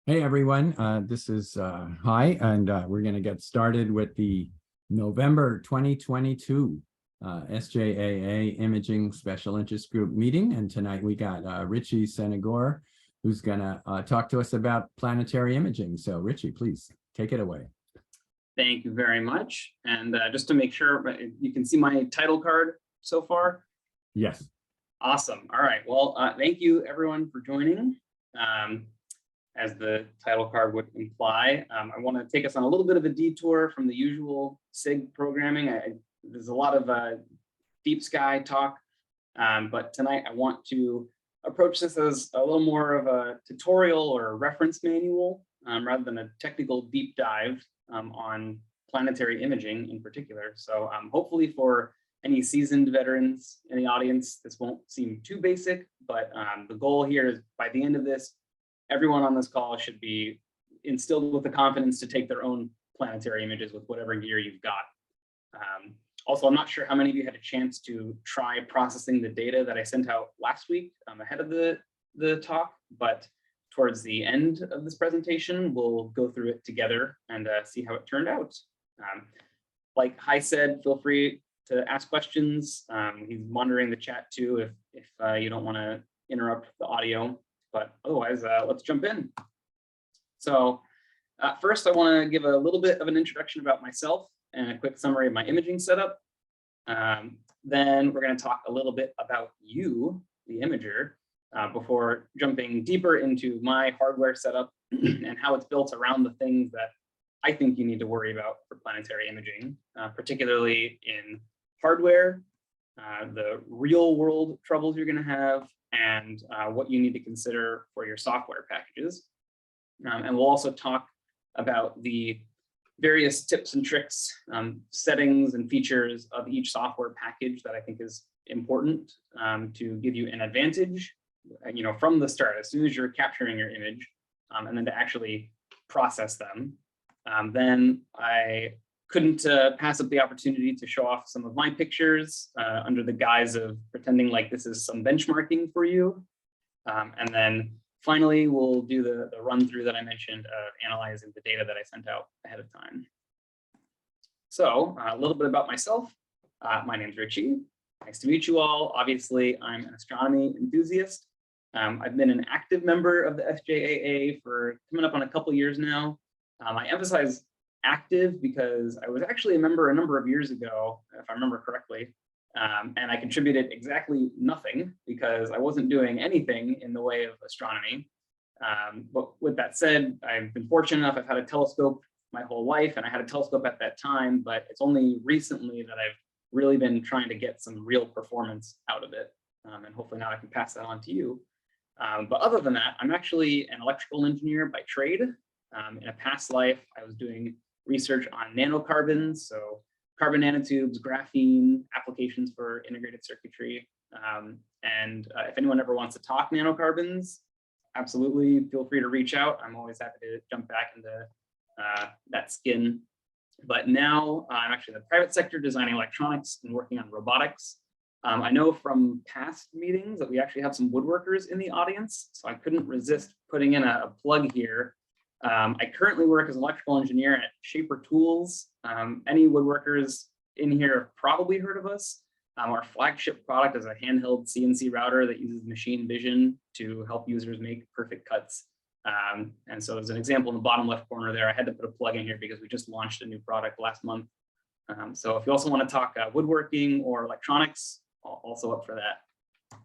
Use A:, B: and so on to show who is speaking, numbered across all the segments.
A: Hey everyone, this is Hi, and we're going to get started with the November 2022 SJAA Imaging Special Interest Group meeting. And tonight we got Richie Senegor, who's going to talk to us about planetary imaging. So Richie, please take it away.
B: Thank you very much. And just to make sure, you can see my title card so far?
A: Yes.
B: Awesome. All right. Well, thank you everyone for joining. As the title card would imply, I want to take us on a little bit of a detour from the usual SIG programming. There's a lot of deep sky talk, but tonight I want to approach this as a little more of a tutorial or a reference manual rather than a technical deep dive on planetary imaging in particular. So hopefully for any seasoned veterans in the audience, this won't seem too basic, but the goal here is by the end of this, everyone on this call should be instilled with the confidence to take their own planetary images with whatever gear you've got. Also, I'm not sure how many of you had a chance to try processing the data that I sent out last week ahead of the talk, but towards the end of this presentation, we'll go through it together and see how it turned out. Like Hai said, feel free to ask questions. He's monitoring the chat too if you don't want to interrupt the audio. But otherwise, let's jump in. So first, I want to give a little bit of an introduction about myself and a quick summary of my imaging setup. Then we're going to talk a little bit about you, the imager, before jumping deeper into my hardware setup and how it's built around the things that I think you need to worry about for planetary imaging, particularly in hardware, the real world troubles you're going to have, and what you need to consider for your software packages. And we'll also talk about the various tips and tricks, settings and features of each software package that I think is important to give you an advantage, from the start, as soon as you're capturing your image, and then to actually process them. Then I couldn't pass up the opportunity to show off some of my pictures under the guise of pretending like this is some benchmarking for you. And then finally, we'll do the run through that I mentioned of analyzing the data that I sent out ahead of time. So a little bit about myself. My name's Richie. Nice to meet you all. Obviously, I'm an astronomy enthusiast. I've been an active member of the SJAA for coming up on a couple years now. I emphasize active because I was actually a member a number of years ago, if I remember correctly, and I contributed exactly nothing because I wasn't doing anything in the way of astronomy. But with that said, I've been fortunate enough, I've had a telescope my whole life, and I had a telescope at that time, but it's only recently that I've really been trying to get some real performance out of it. And hopefully now I can pass that on to you. But other than that, I'm actually an electrical engineer by trade. In a past life, I was doing research on nanocarbons, so carbon nanotubes, graphene, applications for integrated circuitry. And if anyone ever wants to talk nanocarbons, absolutely feel free to reach out. I'm always happy to jump back into that skin. But now I'm actually in the private sector designing electronics and working on robotics. I know from past meetings that we actually have some woodworkers in the audience, so I couldn't resist putting in a plug here. I currently work as an electrical engineer at Shaper Tools. Any woodworkers in here have probably heard of us. Our flagship product is a handheld CNC router that uses machine vision to help users make perfect cuts. And so as an example in the bottom left corner there, I had to put a plug in here because we just launched a new product last month. So if you also want to talk woodworking or electronics, also up for that.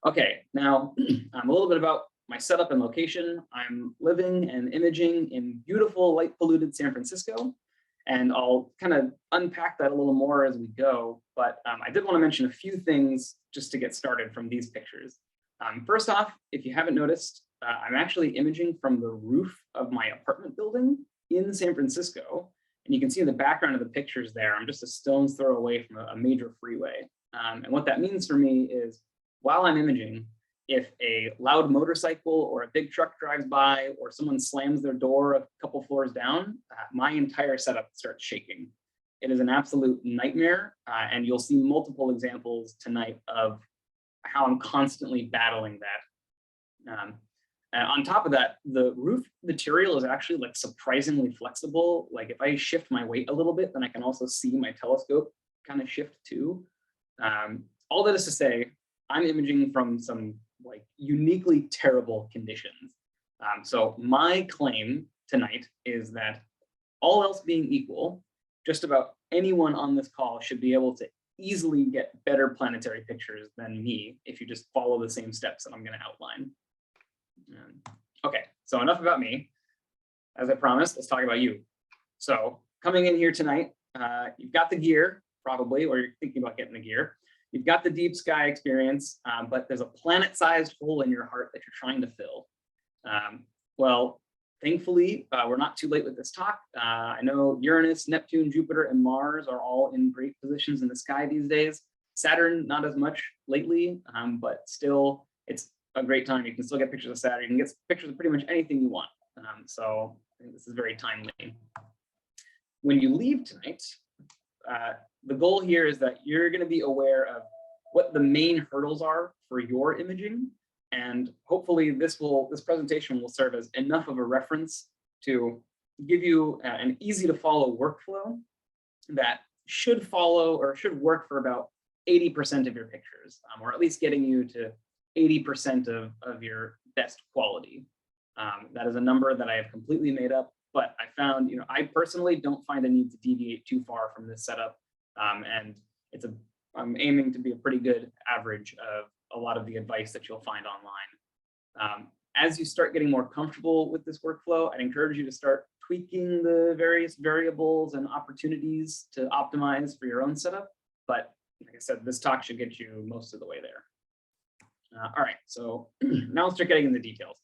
B: Okay, now a little bit about my setup and location. I'm living and imaging in beautiful light polluted San Francisco, and I'll kind of unpack that a little more as we go. But I did want to mention a few things just to get started from these pictures. First off, if you haven't noticed, I'm actually imaging from the roof of my apartment building in San Francisco. And you can see in the background of the pictures there, I'm just a stone's throw away from a major freeway. And what that means for me is while I'm imaging, if a loud motorcycle or a big truck drives by or someone slams their door a couple floors down, my entire setup starts shaking. It is an absolute nightmare. And you'll see multiple examples tonight of how I'm constantly battling that. On top of that, the roof material is actually like surprisingly flexible. Like if I shift my weight a little bit, then I can also see my telescope kind of shift too. All that is to say, I'm imaging from some like uniquely terrible conditions. So my claim tonight is that all else being equal, just about anyone on this call should be able to easily get better planetary pictures than me if you just follow the same steps that I'm going to outline. Okay, so enough about me. As I promised, let's talk about you. So coming in here tonight, you've got the gear, probably, or you're thinking about getting the gear. You've got the deep sky experience, but there's a planet-sized hole in your heart that you're trying to fill. Well, thankfully, we're not too late with this talk. I know Uranus, Neptune, Jupiter, and Mars are all in great positions in the sky these days. Saturn, not as much lately, but still, it's a great time. You can still get pictures of Saturn. You can get pictures of pretty much anything you want. So I think this is very timely. When you leave tonight, the goal here is that you're going to be aware of what the main hurdles are for your imaging. And hopefully this presentation will serve as enough of a reference to give you an easy to follow workflow that should follow or should work for about 80% of your pictures, or at least getting you to 80% of your best quality. That is a number that I have completely made up, but I found, I personally don't find a need to deviate too far from this setup. And I'm aiming to be a pretty good average of a lot of the advice that you'll find online. As you start getting more comfortable with this workflow, I'd encourage you to start tweaking the various variables and opportunities to optimize for your own setup. But like I said, this talk should get you most of the way there. All right, so now let's start getting into details.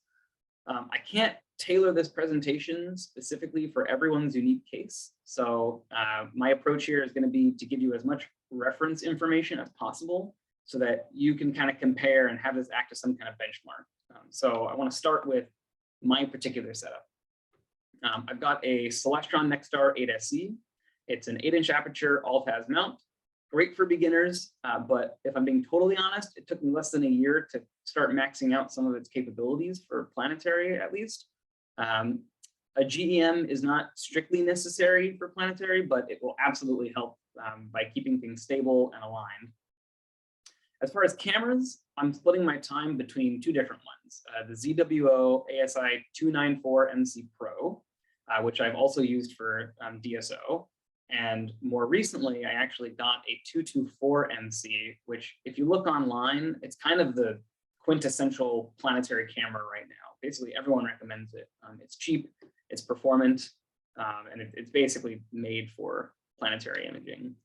B: I can't tailor this presentation specifically for everyone's unique case. So my approach here is going to be to give you as much reference information as possible so that you can kind of compare and have this act as some kind of benchmark. So I want to start with my particular setup. I've got a Celestron Nexstar 8SC. It's an 8-inch aperture all-phase mount. Great for beginners, but if I'm being totally honest, it took me less than a year to start maxing out some of its capabilities for Planetary, at least. A GEM is not strictly necessary for Planetary, but it will absolutely help by keeping things stable and aligned. As far as cameras, I'm splitting my time between two different ones, the ZWO ASI 294 MC Pro, which I've also used for DSO. And more recently, I actually got a 224 MC, which if you look online, it's kind of the quintessential Planetary camera right now. Basically, everyone recommends it. It's cheap, it's performant, and it's basically made for Planetary imaging.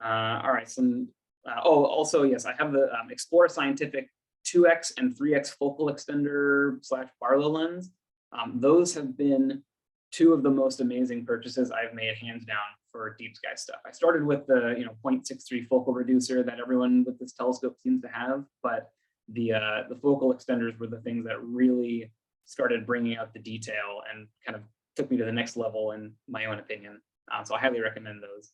B: All right, also, yes, I have the Explore Scientific 2x and 3x focal extender / Barlow lens. Those have been two of the most amazing purchases I've made, hands down, for deep sky stuff. I started with the 0.63 focal reducer that everyone with this telescope seems to have, but the focal extenders were the things that really started bringing out the detail and kind of took me to the next level in my own opinion. So I highly recommend those.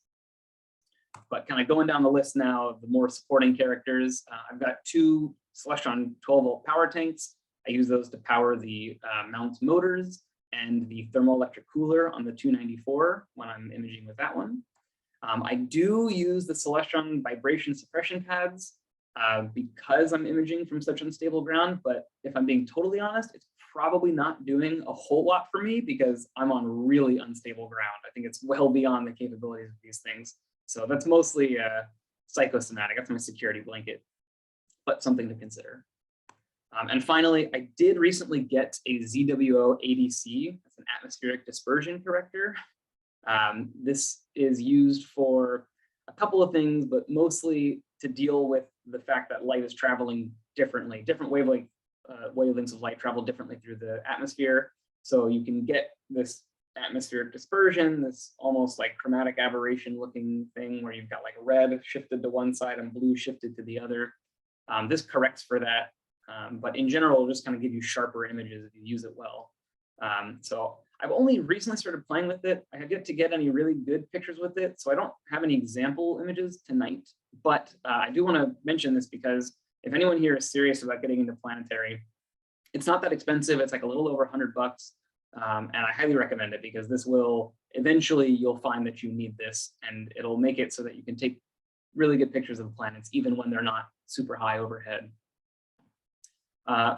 B: But kind of going down the list now of the more supporting characters, I've got two Celestron 12-volt power tanks. I use those to power the mount motors and the thermoelectric cooler on the 294 when I'm imaging with that one. I do use the Celestron vibration suppression pads because I'm imaging from such unstable ground, but if I'm being totally honest, it's probably not doing a whole lot for me because I'm on really unstable ground. I think it's well beyond the capabilities of these things. So that's mostly psychosomatic. That's my security blanket, but something to consider. And finally, I did recently get a ZWO ADC. That's an atmospheric dispersion corrector. This is used for a couple of things, but mostly to deal with the fact that light is traveling differently. Different wavelengths of light travel differently through the atmosphere. So you can get this atmospheric dispersion, this almost like chromatic aberration looking thing where you've got like red shifted to one side and blue shifted to the other. This corrects for that. But in general, it'll just kind of give you sharper images if you use it well. So I've only recently started playing with it. I have yet to get any really good pictures with it, so I don't have any example images tonight. But I do want to mention this because if anyone here is serious about getting into Planetary, It's not that expensive. It's like a little over $100. And I highly recommend it because this will eventually you'll find that you need this, and it'll make it so that you can take really good pictures of the planets even when they're not super high overhead.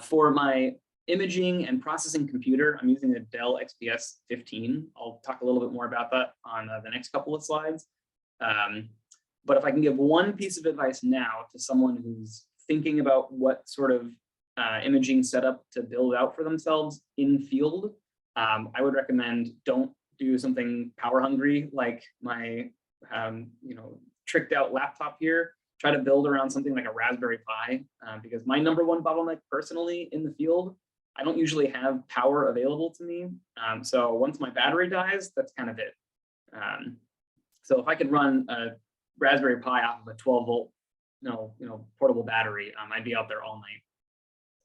B: For my imaging and processing computer, I'm using a Dell XPS 15. I'll talk a little bit more about that on the next couple of slides. But if I can give one piece of advice now to someone who's thinking about what sort of imaging setup to build out for themselves in field, I would recommend don't do something power hungry like my tricked out laptop here. Try to build around something like a Raspberry Pi, because my #1 bottleneck personally in the field, I don't usually have power available to me. So once my battery dies, that's kind of it. So if I could run a Raspberry Pi off of a 12-volt, portable battery, I'd be out there all night.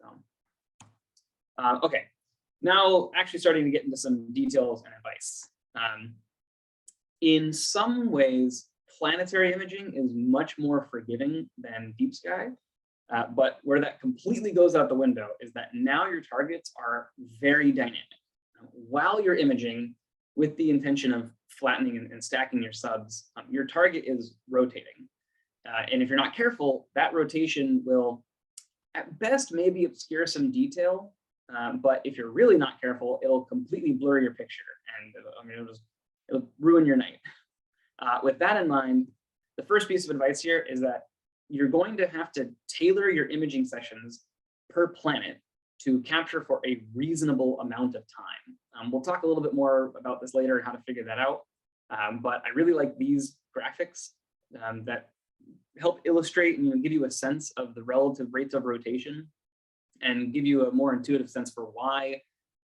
B: So, okay, now actually starting to get into some details and advice. In some ways, planetary imaging is much more forgiving than deep sky, but where that completely goes out the window is that now your targets are very dynamic. While you're imaging with the intention of flattening and stacking your subs, your target is rotating. And if you're not careful, that rotation will, at best, maybe obscure some detail, but if you're really not careful, it'll completely blur your picture, and it'll ruin your night. With that in mind, the first piece of advice here is that you're going to have to tailor your imaging sessions per planet to capture for a reasonable amount of time. We'll talk a little bit more about this later and how to figure that out. But I really like these graphics that help illustrate and give you a sense of the relative rates of rotation and give you a more intuitive sense for why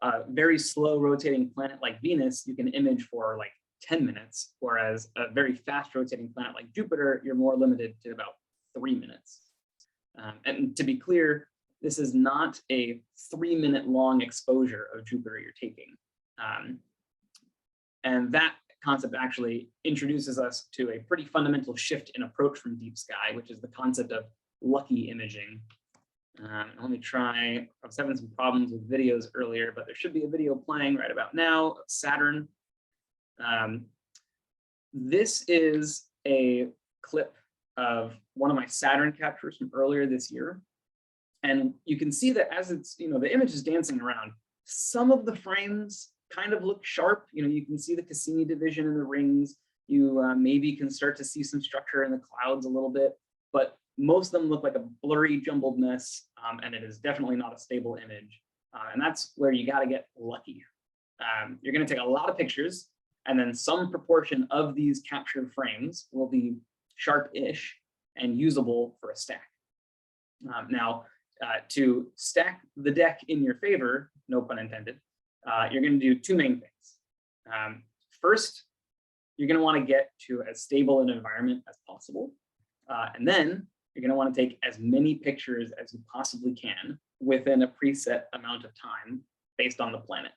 B: a very slow rotating planet like Venus you can image for like 10 minutes, whereas a very fast rotating planet like Jupiter, you're more limited to about 3 minutes. And to be clear, this is not a 3-minute long exposure of Jupiter you're taking. And that concept actually introduces us to a pretty fundamental shift in approach from deep sky, which is the concept of lucky imaging. Let me try, I was having some problems with videos earlier, but there should be a video playing right about now of Saturn. This is a clip of one of my Saturn captures from earlier this year. And you can see that as it's, the image is dancing around, some of the frames kind of look sharp. You can see the Cassini division in the rings. You maybe can start to see some structure in the clouds a little bit, but most of them look like a blurry, jumbled mess, and it is definitely not a stable image. And that's where you got to get lucky. You're going to take a lot of pictures, and then some proportion of these captured frames will be sharp-ish and usable for a stack. Now, to stack the deck in your favor, no pun intended, you're going to do two main things. First, you're going to want to get to as stable an environment as possible. And then you're going to want to take as many pictures as you possibly can within a preset amount of time based on the planet.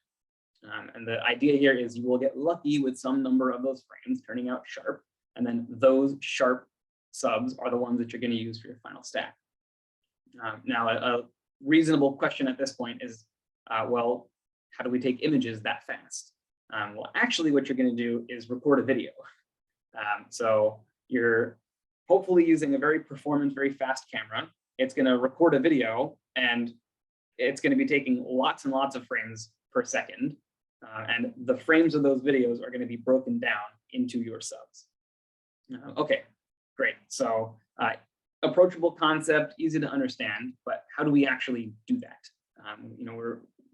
B: And the idea here is you will get lucky with some number of those frames turning out sharp, and then those sharp subs are the ones that you're going to use for your final stack. Now, a reasonable question at this point is, well, how do we take images that fast? Well, actually, what you're going to do is record a video. So you're hopefully using a very performant, very fast camera. It's going to record a video, and it's going to be taking lots and lots of frames per second. And the frames of those videos are going to be broken down into your subs. Okay, great. So approachable concept, easy to understand, but how do we actually do that?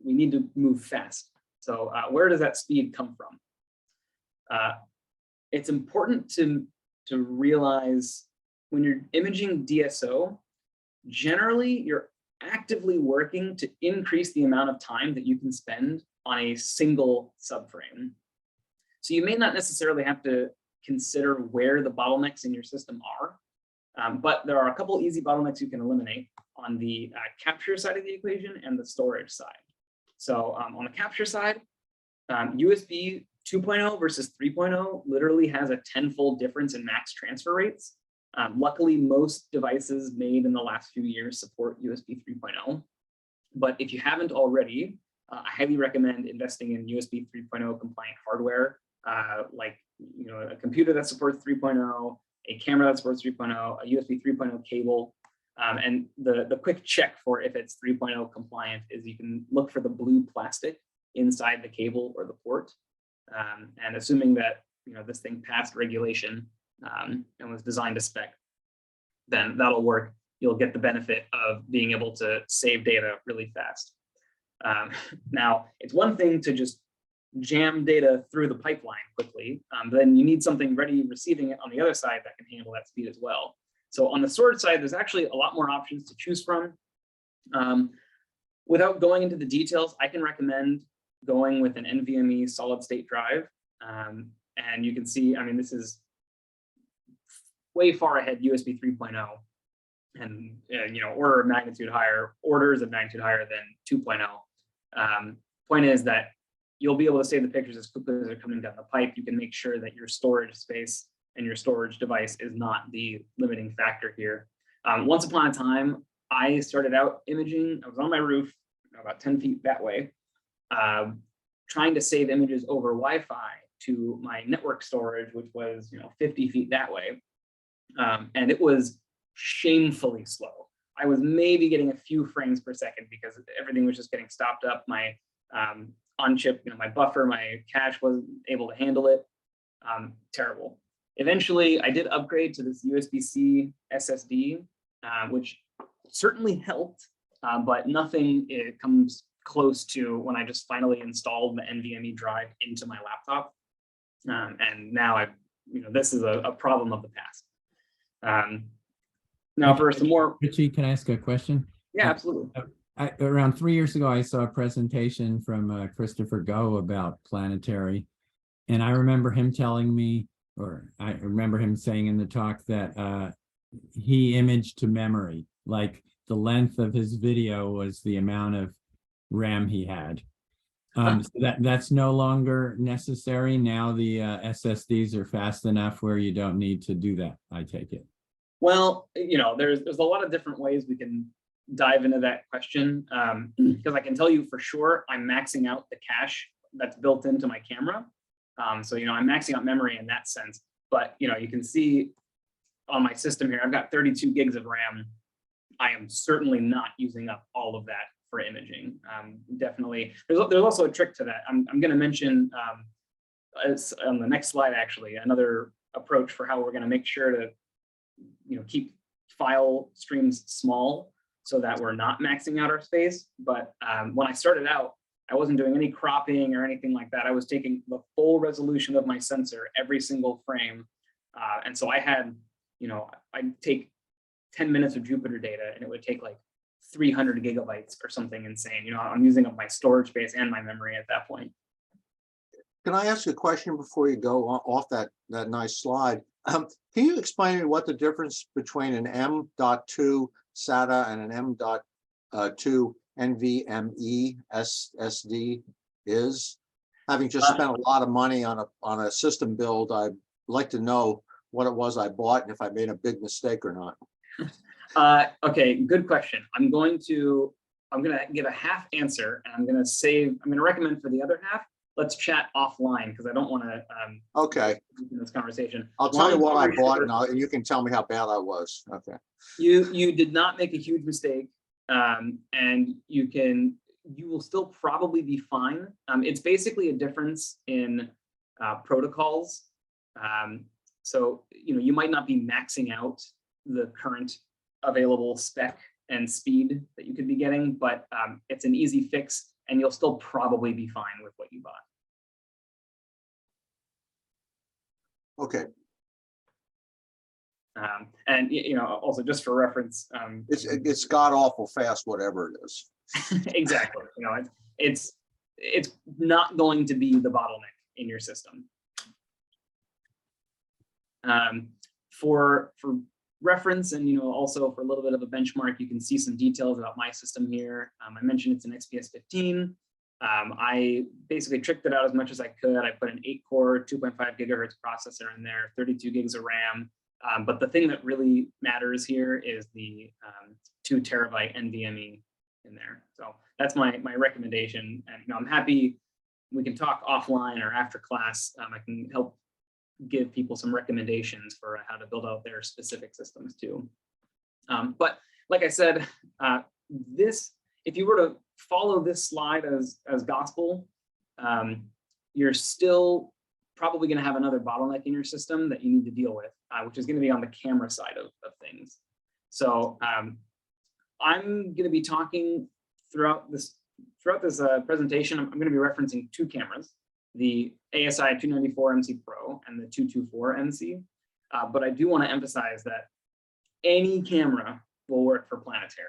B: We need to move fast. So where does that speed come from? It's important to realize when you're imaging DSO, generally you're actively working to increase the amount of time that you can spend on a single subframe. So you may not necessarily have to consider where the bottlenecks in your system are, but there are a couple easy bottlenecks you can eliminate on the capture side of the equation and the storage side. So on the capture side, USB 2.0 versus 3.0 literally has a 10-fold difference in max transfer rates. Luckily, most devices made in the last few years support USB 3.0. But if you haven't already, I highly recommend investing in USB 3.0 compliant hardware, like a computer that supports 3.0, a camera that supports 3.0, a USB 3.0 cable. And the quick check for if it's 3.0 compliant is you can look for the blue plastic inside the cable or the port. And assuming that this thing passed regulation and was designed to spec, then that'll work. You'll get the benefit of being able to save data really fast. Now, it's one thing to just jam data through the pipeline quickly, but then you need something ready receiving it on the other side that can handle that speed as well. So on the storage side, there's actually a lot more options to choose from. Without going into the details, I can recommend going with an NVMe solid state drive. And you can see, I mean, this is way far ahead USB 3.0 and, orders of magnitude higher than 2.0. Point is that you'll be able to save the pictures as quickly as they're coming down the pipe. You can make sure that your storage space and your storage device is not the limiting factor here. Once upon a time, I started out imaging. I was on my roof, about 10 feet that way, trying to save images over Wi-Fi to my network storage, which was 50 feet that way. And it was shamefully slow. I was maybe getting a few frames per second because everything was just getting stopped up. My on-chip, my buffer, my cache wasn't able to handle it. Terrible. Eventually, I did upgrade to this USB-C SSD, which certainly helped, but nothing comes close to when I just finally installed the NVMe drive into my laptop. And now this is a problem of the past. Now for some more.
A: Richie, can I ask a question?
B: Yeah, absolutely.
A: Around 3 years ago, I saw a presentation from Christopher Go about Planetary. And I remember him telling me, or I remember him saying in the talk that he imaged to memory, like the length of his video was the amount of RAM he had. So that's no longer necessary. Now the SSDs are fast enough where you don't need to do that, I take it.
B: Well, there's a lot of different ways we can dive into that question, because I can tell you for sure I'm maxing out the cache that's built into my camera. So I'm maxing out memory in that sense. But you can see on my system here, I've got 32 gigs of RAM. I am certainly not using up all of that for imaging. Definitely, there's also a trick to that. I'm going to mention on the next slide, actually, another approach for how we're going to make sure to keep file streams small so that we're not maxing out our space. But when I started out, I wasn't doing any cropping or anything like that. I was taking the full resolution of my sensor every single frame. And so I had, I'd take 10 minutes of Jupyter data and it would take like 300 gigabytes or something insane. I'm using up my storage space and my memory at that point.
C: Can I ask you a question before you go off that nice slide? Can you explain to me what the difference between an M.2 SATA and an M.2 NVMe SSD is? Having just spent a lot of money on a system build, I'd like to know what it was I bought and if I made a big mistake or not.
B: Okay, good question. I'm going to give a half answer and I'm going to recommend for the other half, let's chat offline because I don't want to
C: okay
B: in this conversation.
C: I'll tell you what I bought and you can tell me how bad I was. Okay.
B: You did not make a huge mistake, and you will still probably be fine. It's basically a difference in protocols. So you might not be maxing out the current available spec and speed that you could be getting, but it's an easy fix and you'll still probably be fine with what you bought.
C: Okay.
B: And also just for reference,
C: it's god awful fast, whatever it is.
B: Exactly. It's not going to be the bottleneck in your system. For reference and also for a little bit of a benchmark, you can see some details about my system here. I mentioned it's an XPS 15. I basically tricked it out as much as I could. I put an 8-core, 2.5 gigahertz processor in there, 32 gigs of RAM. But the thing that really matters here is the 2 terabyte NVMe in there. So that's my recommendation. And I'm happy we can talk offline or after class. I can help give people some recommendations for how to build out their specific systems too. But like I said, if you were to follow this slide as gospel, you're still probably going to have another bottleneck in your system that you need to deal with, which is going to be on the camera side of things. So I'm going to be talking throughout this presentation. I'm going to be referencing two cameras, the ASI 294 MC Pro and the 224 MC. But I do want to emphasize that any camera will work for Planetary.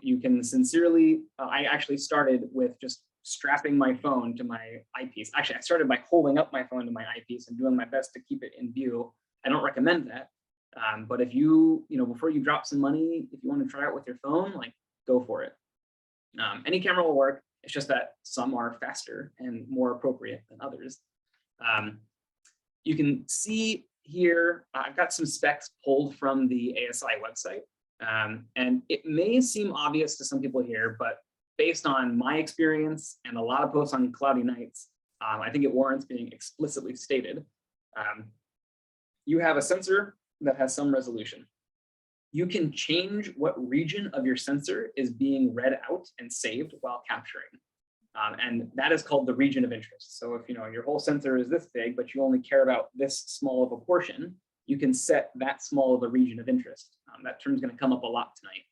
B: You can sincerely, I actually started with just strapping my phone to my eyepiece. Actually, I started by holding up my phone to my eyepiece and doing my best to keep it in view. I don't recommend that. But if before you drop some money, if you want to try it with your phone, like, go for it. Any camera will work. It's just that some are faster and more appropriate than others. You can see here, I've got some specs pulled from the ASI website. And it may seem obvious to some people here, but based on my experience and a lot of posts on cloudy nights, I think it warrants being explicitly stated. You have a sensor that has some resolution. You can change what region of your sensor is being read out and saved while capturing. And that is called the region of interest. So if your whole sensor is this big, but you only care about this small of a portion, you can set that small of a region of interest. That term is going to come up a lot tonight.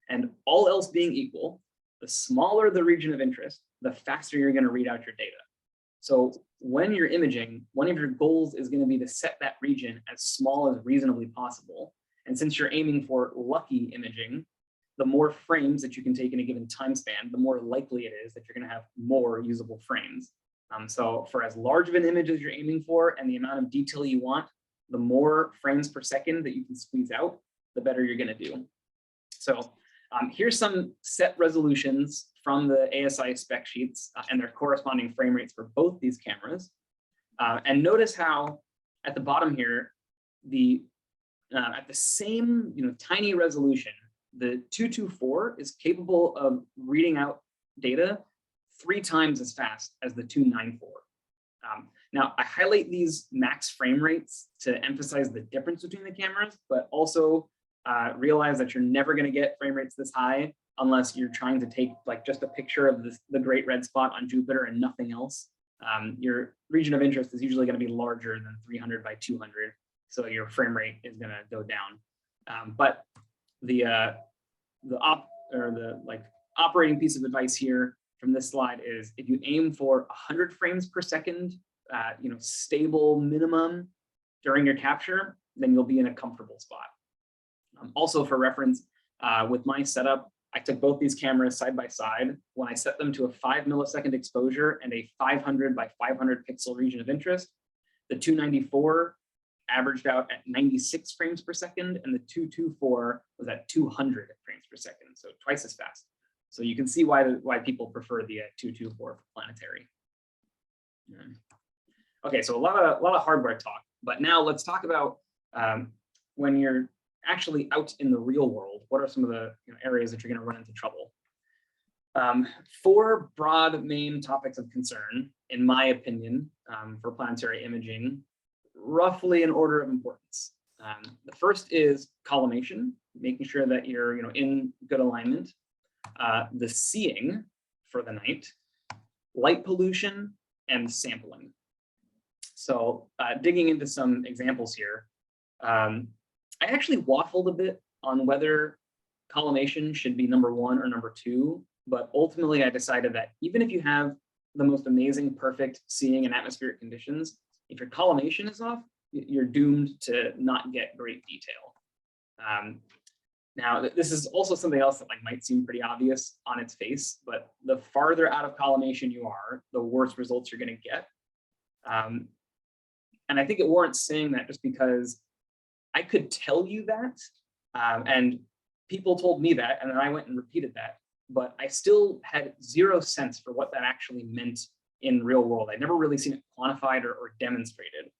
B: And all else being equal, the smaller the region of interest, the faster you're going to read out your data. So when you're imaging, one of your goals is going to be to set that region as small as reasonably possible. And since you're aiming for lucky imaging, the more frames that you can take in a given time span, the more likely it is that you're going to have more usable frames. So for as large of an image as you're aiming for and the amount of detail you want, the more frames per second that you can squeeze out, the better you're going to do. So here's some set resolutions from the ASI spec sheets and their corresponding frame rates for both these cameras. And notice how at the bottom here, at the same tiny resolution, the 224 is capable of reading out data 3 times as fast as the 294. Now, I highlight these max frame rates to emphasize the difference between the cameras, but also realize that you're never going to get frame rates this high unless you're trying to take just a picture of the great red spot on Jupiter and nothing else. Your region of interest is usually going to be larger than 300 by 200, so your frame rate is going to go down. But the operating piece of advice here from this slide is if you aim for 100 frames per second, stable minimum during your capture, then you'll be in a comfortable spot. Also for reference, with my setup, I took both these cameras side by side. When I set them to a 5 millisecond exposure and a 500 by 500 pixel region of interest, the 294 averaged out at 96 frames per second, and the 224 was at 200 frames per second, so twice as fast. So you can see why people prefer the 224 for Planetary. Okay, so a lot of hardware talk, but now let's talk about when you're actually out in the real world, what are some of the areas that you're going to run into trouble? 4 broad main topics of concern, in my opinion, for planetary imaging, roughly in order of importance. The first is collimation, making sure that you're in good alignment. The seeing for the night, light pollution, and sampling. So digging into some examples here, I actually waffled a bit on whether collimation should be number 1 or number 2, but ultimately I decided that even if you have the most amazing, perfect seeing and atmospheric conditions, if your collimation is off, you're doomed to not get great detail. Now, this is also something else that might seem pretty obvious on its face, but the farther out of collimation you are, the worse results you're going to get. And I think it warrants saying that just because I could tell you that, and people told me that, and then I went and repeated that, but I still had 0 sense for what that actually meant in real world. I'd never really seen it quantified or demonstrated.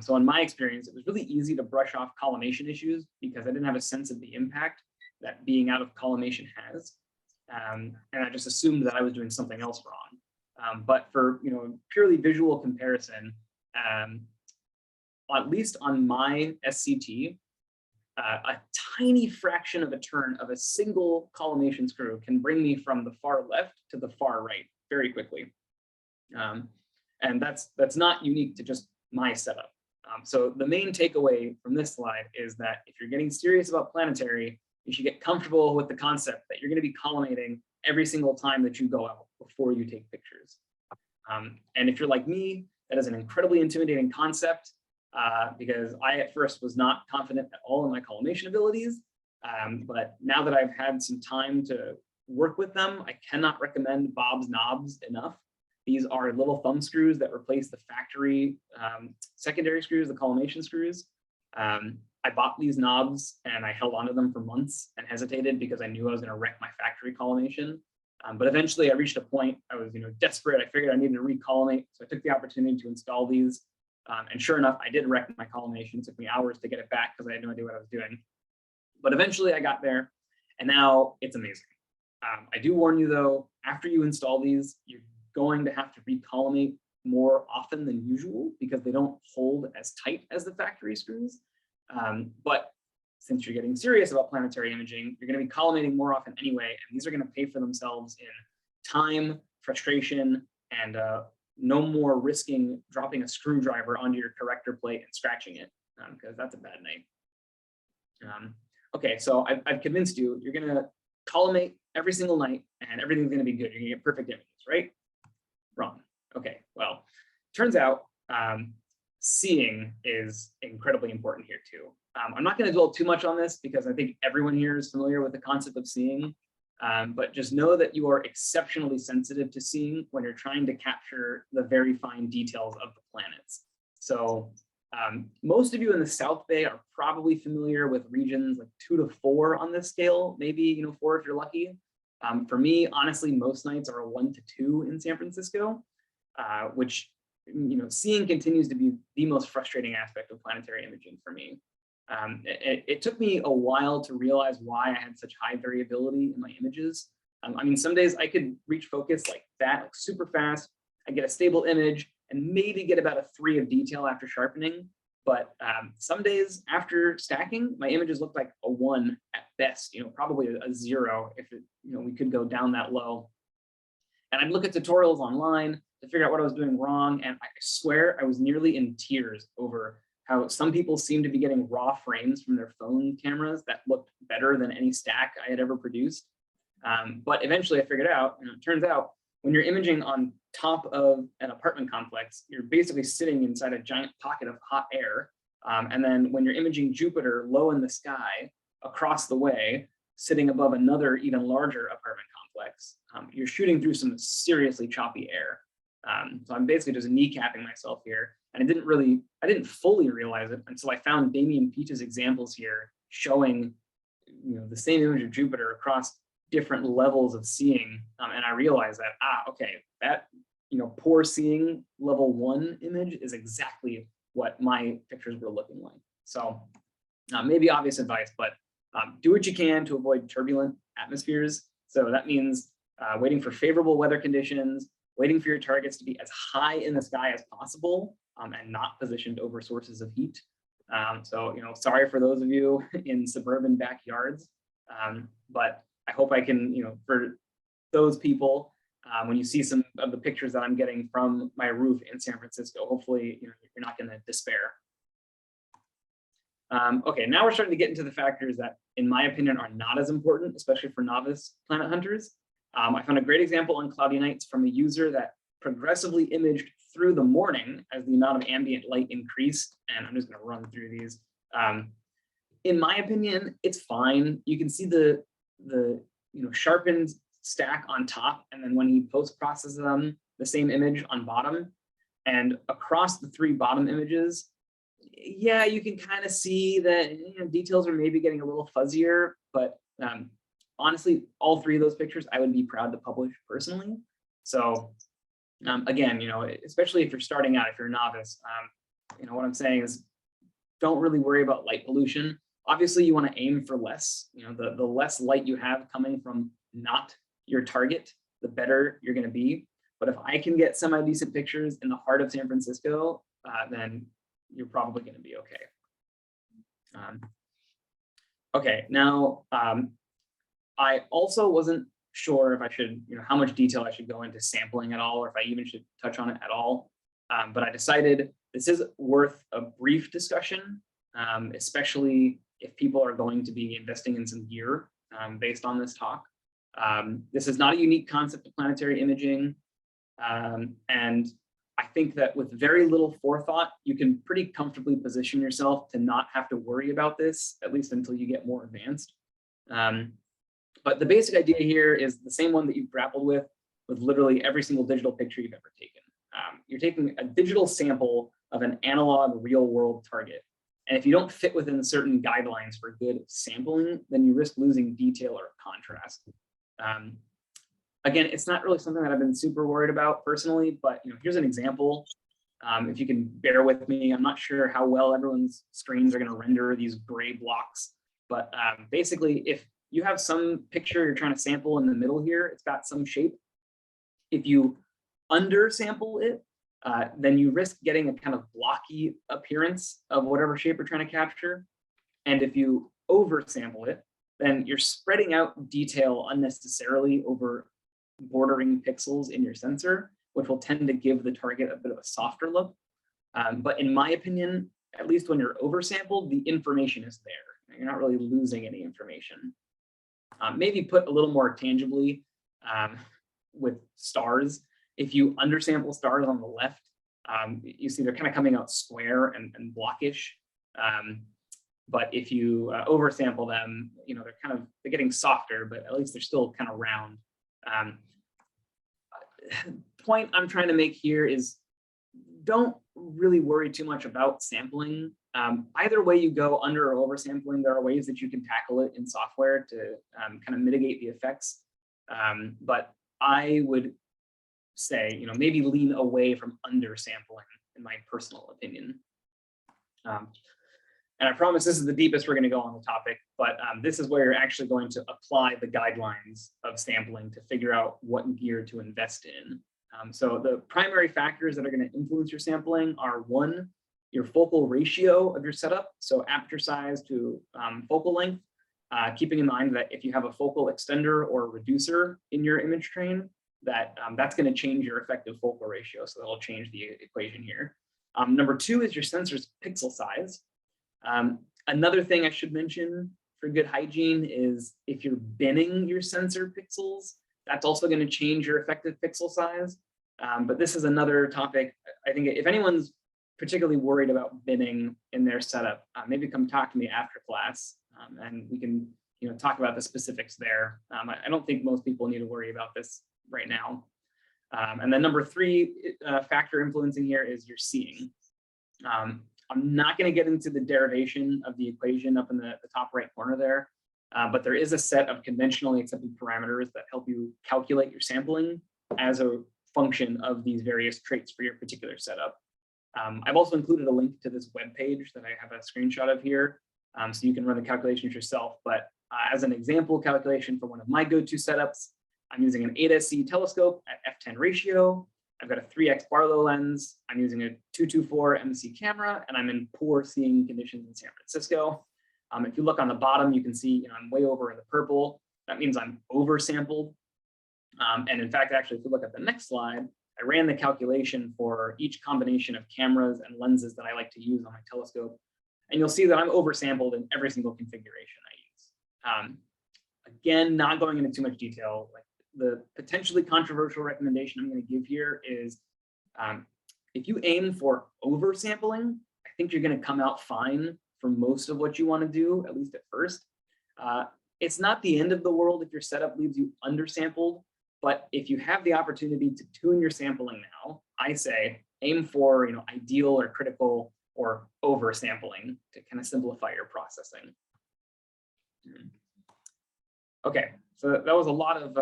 B: So in my experience, it was really easy to brush off collimation issues because I didn't have a sense of the impact that being out of collimation has. And I just assumed that I was doing something else wrong. But for purely visual comparison, at least on my SCT, a tiny fraction of a turn of a single collimation screw can bring me from the far left to the far right very quickly. And that's not unique to just my setup. So the main takeaway from this slide is that if you're getting serious about Planetary, you should get comfortable with the concept that you're going to be collimating every single time that you go out before you take pictures. And if you're like me, that is an incredibly intimidating concept because I at first was not confident at all in my collimation abilities. But now that I've had some time to work with them, I cannot recommend Bob's knobs enough. These are little thumb screws that replace the factory secondary screws, the collimation screws. I bought these knobs and I held onto them for months and hesitated because I knew I was going to wreck my factory collimation. But eventually I reached a point, I was desperate. I figured I needed to recollimate. So I took the opportunity to install these. And sure enough, I did wreck my collimation. It took me hours to get it back because I had no idea what I was doing. But eventually I got there and now it's amazing. I do warn you though, after you install these, you're going to have to recollimate more often than usual because they don't hold as tight as the factory screws. But since you're getting serious about planetary imaging, you're going to be collimating more often anyway, and these are going to pay for themselves in time, frustration, and no more risking dropping a screwdriver onto your corrector plate and scratching it, because that's a bad night. Okay, so I've convinced you, you're going to collimate every single night and everything's going to be good. You're going to get perfect images, right? Wrong. Okay, well, turns out seeing is incredibly important here too. I'm not going to dwell too much on this because I think everyone here is familiar with the concept of seeing, but just know that you are exceptionally sensitive to seeing when you're trying to capture the very fine details of the planets. So most of you in the South Bay are probably familiar with regions like 2 to 4 on this scale, maybe 4 if you're lucky. For me, honestly, most nights are a 1 to 2 in San Francisco, which seeing continues to be the most frustrating aspect of planetary imaging for me. It took me a while to realize why I had such high variability in my images. I mean, some days I could reach focus like that, like super fast. I get a stable image and maybe get about a 3 of detail after sharpening. But some days after stacking, my images look like a 1 at best, probably a 0 if it, we could go down that low. And I'd look at tutorials online to figure out what I was doing wrong. And I swear I was nearly in tears over how some people seem to be getting raw frames from their phone cameras that looked better than any stack I had ever produced. But eventually I figured out, it turns out when you're imaging on top of an apartment complex, you're basically sitting inside a giant pocket of hot air. And then when you're imaging Jupiter low in the sky across the way, sitting above another even larger apartment complex, you're shooting through some seriously choppy air. So I'm basically just kneecapping myself here. And I didn't fully realize it until I found Damien Peach's examples here showing, the same image of Jupiter across different levels of seeing. And I realized that, okay, that, poor seeing level 1 image is exactly what my pictures were looking like. So maybe obvious advice, but do what you can to avoid turbulent atmospheres. So that means waiting for favorable weather conditions, waiting for your targets to be as high in the sky as possible and not positioned over sources of heat. So, sorry for those of you in suburban backyards, but I hope I can, for those people, when you see some of the pictures that I'm getting from my roof in San Francisco, hopefully, you're not going to despair. Okay, now we're starting to get into the factors that, in my opinion, are not as important, especially for novice planet hunters. I found a great example on cloudy nights from a user that progressively imaged through the morning as the amount of ambient light increased. And I'm just going to run through these. In my opinion, it's fine. You can see the sharpened stack on top, and then when he post-processes them, the same image on bottom. And across the 3 bottom images, yeah, you can kind of see that details are maybe getting a little fuzzier, but honestly, all 3 of those pictures I would be proud to publish personally. So again, especially if you're starting out, if you're a novice, what I'm saying is don't really worry about light pollution. Obviously, you want to aim for less. The less light you have coming from not your target, the better you're going to be. But if I can get semi-decent pictures in the heart of San Francisco, then you're probably going to be okay. Okay, now I also wasn't sure if I should, how much detail I should go into sampling at all, or if I even should touch on it at all. But I decided this is worth a brief discussion, especially if people are going to be investing in some gear based on this talk. This is not a unique concept of planetary imaging. And I think that with very little forethought, you can pretty comfortably position yourself to not have to worry about this, at least until you get more advanced. But the basic idea here is the same one that you've grappled with literally every single digital picture you've ever taken. You're taking a digital sample of an analog real world target. And if you don't fit within certain guidelines for good sampling, then you risk losing detail or contrast. Again, it's not really something that I've been super worried about personally, but here's an example. If you can bear with me, I'm not sure how well everyone's screens are going to render these gray blocks, but basically, if you have some picture you're trying to sample in the middle here, it's got some shape. If you undersample it, then you risk getting a kind of blocky appearance of whatever shape you're trying to capture. And if you oversample it, then you're spreading out detail unnecessarily over bordering pixels in your sensor, which will tend to give the target a bit of a softer look. But in my opinion, at least when you're oversampled, the information is there. You're not really losing any information. Maybe put a little more tangibly with stars. If you undersample stars on the left, you see they're kind of coming out square and blockish. But if you oversample them, they're getting softer, but at least they're still kind of round. Point I'm trying to make here is don't really worry too much about sampling. Either way you go, under or oversampling, there are ways that you can tackle it in software to kind of mitigate the effects. But I would say, maybe lean away from undersampling, in my personal opinion. And I promise this is the deepest we're going to go on the topic, but this is where you're actually going to apply the guidelines of sampling to figure out what gear to invest in. So the primary factors that are going to influence your sampling are: one, your focal ratio of your setup, so aperture size to focal length, keeping in mind that if you have a focal extender or a reducer in your image train, that's going to change your effective focal ratio, so that'll change the equation here. Number two is your sensor's pixel size. Another thing I should mention for good hygiene is if you're binning your sensor pixels, that's also going to change your effective pixel size. But this is another topic. I think if anyone's particularly worried about binning in their setup, maybe come talk to me after class, and we can talk about the specifics there. I don't think most people need to worry about this right now. And then number three factor influencing here is your seeing. I'm not going to get into the derivation of the equation up in the top right corner there, but there is a set of conventionally accepted parameters that help you calculate your sampling as a function of these various traits for your particular setup. I've also included a link to this web page that I have a screenshot of here, so you can run the calculations yourself. But as an example calculation for one of my go-to setups, I'm using an 8SC telescope at f10 ratio. I've got a 3x Barlow lens. I'm using a 224 MC camera, and I'm in poor seeing conditions in San Francisco. If you look on the bottom, you can see I'm way over in the purple. That means I'm oversampled. And in fact, actually, if you look at the next slide, I ran the calculation for each combination of cameras and lenses that I like to use on my telescope. And you'll see that I'm oversampled in every single configuration I use. Again, not going into too much detail, like the potentially controversial recommendation I'm going to give here is if you aim for oversampling, I think you're going to come out fine for most of what you want to do, at least at first. It's not the end of the world if your setup leaves you undersampled, but if you have the opportunity to tune your sampling now, I say aim for ideal or critical or oversampling to kind of simplify your processing. Okay, so that was a lot of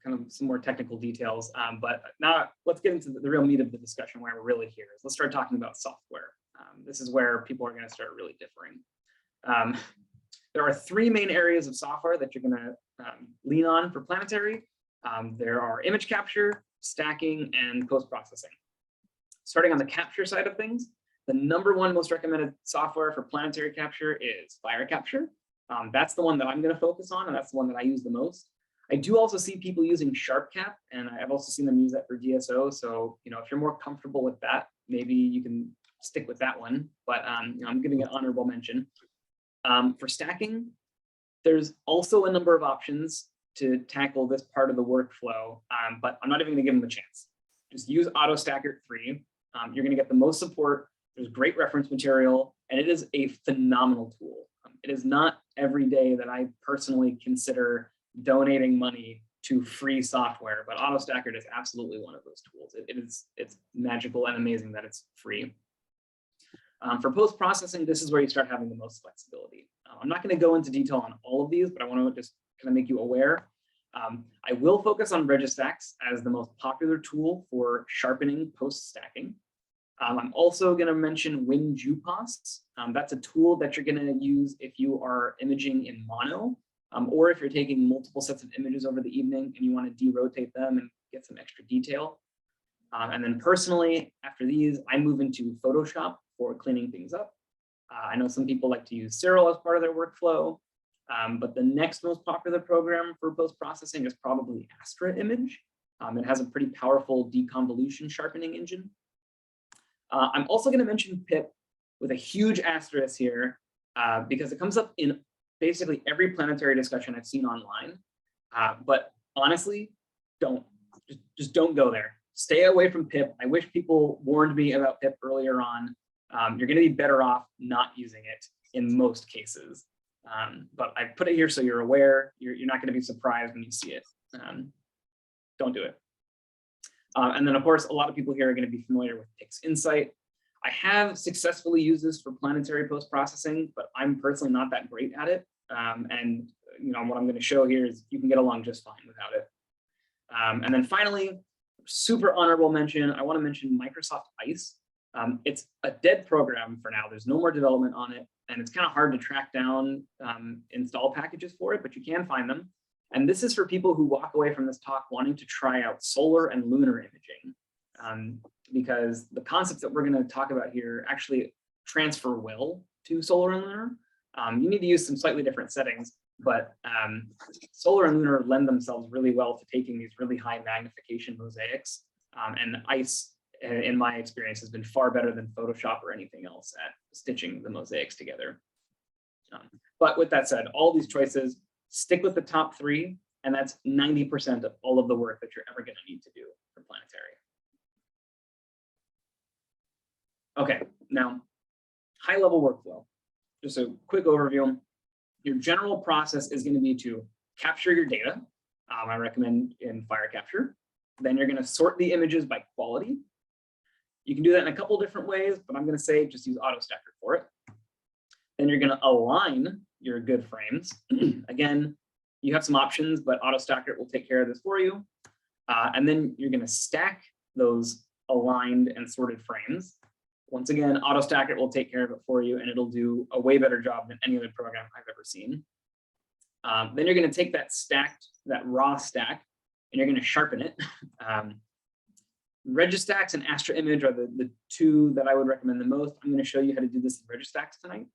B: kind of some more technical details, but now let's get into the real meat of the discussion where we're really here. Let's start talking about software. This is where people are going to start really differing. There are three main areas of software that you're going to lean on for Planetary. There are image capture, stacking, and post-processing. Starting on the capture side of things, the #1 most recommended software for Planetary capture is Fire Capture. That's the one that I'm going to focus on, and that's the one that I use the most. I do also see people using SharpCap, and I've also seen them use that for DSO. So, if you're more comfortable with that, maybe you can stick with that one. But I'm giving it honorable mention. For stacking, there's also a number of options to tackle this part of the workflow, but I'm not even going to give them a chance. Just use AutoStacker 3. You're going to get the most support. There's great reference material, and it is a phenomenal tool. It is not every day that I personally consider donating money to free software, but AutoStacker is absolutely one of those tools. It's magical and amazing that it's free. For post-processing, this is where you start having the most flexibility. I'm not going to go into detail on all of these, but I want to just kind of make you aware. I will focus on Registax as the most popular tool for sharpening post-stacking. I'm also going to mention WinJuPos. That's a tool that you're going to use if you are imaging in mono, or if you're taking multiple sets of images over the evening and you want to derotate them and get some extra detail. And then personally, after these, I move into Photoshop for cleaning things up. I know some people like to use Cyril as part of their workflow, but the next most popular program for post-processing is probably Astra Image. It has a pretty powerful deconvolution sharpening engine. I'm also going to mention pip with a huge asterisk here, because it comes up in basically every Planetary discussion I've seen online. But honestly, just don't go there. Stay away from pip. I wish people warned me about pip earlier on. You're going to be better off not using it in most cases. But I put it here so you're aware. You're not going to be surprised when you see it. Don't do it. And then, of course, a lot of people here are going to be familiar with Pix Insight. I have successfully used this for Planetary post-processing, but I'm personally not that great at it. And what I'm going to show here is you can get along just fine without it. And then finally, super honorable mention, I want to mention Microsoft Ice. It's a dead program for now. There's no more development on it, and it's kind of hard to track down install packages for it, but you can find them. And this is for people who walk away from this talk wanting to try out solar and lunar imaging, because the concepts that we're going to talk about here actually transfer well to solar and lunar. You need to use some slightly different settings, but solar and lunar lend themselves really well to taking these really high magnification mosaics. And Ice, in my experience, has been far better than Photoshop or anything else at stitching the mosaics together. But with that said, all these choices, stick with the top 3, and that's 90% of all of the work that you're ever going to need to do for Planetary. Okay, now, high-level workflow. Just a quick overview. Your general process is going to be to capture your data. I recommend in Fire Capture. Then you're going to sort the images by quality. You can do that in a couple different ways, but I'm going to say just use AutoStacker for it. Then you're going to align your good frames. Again, you have some options, but AutoStacker will take care of this for you. And then you're going to stack those aligned and sorted frames. Once again, AutoStacker will take care of it for you, and it'll do a way better job than any other program I've ever seen. Then you're going to take that raw stack, and you're going to sharpen it. Registax and Astra Image are the 2 that I would recommend the most. I'm going to show you how to do this in Registax tonight.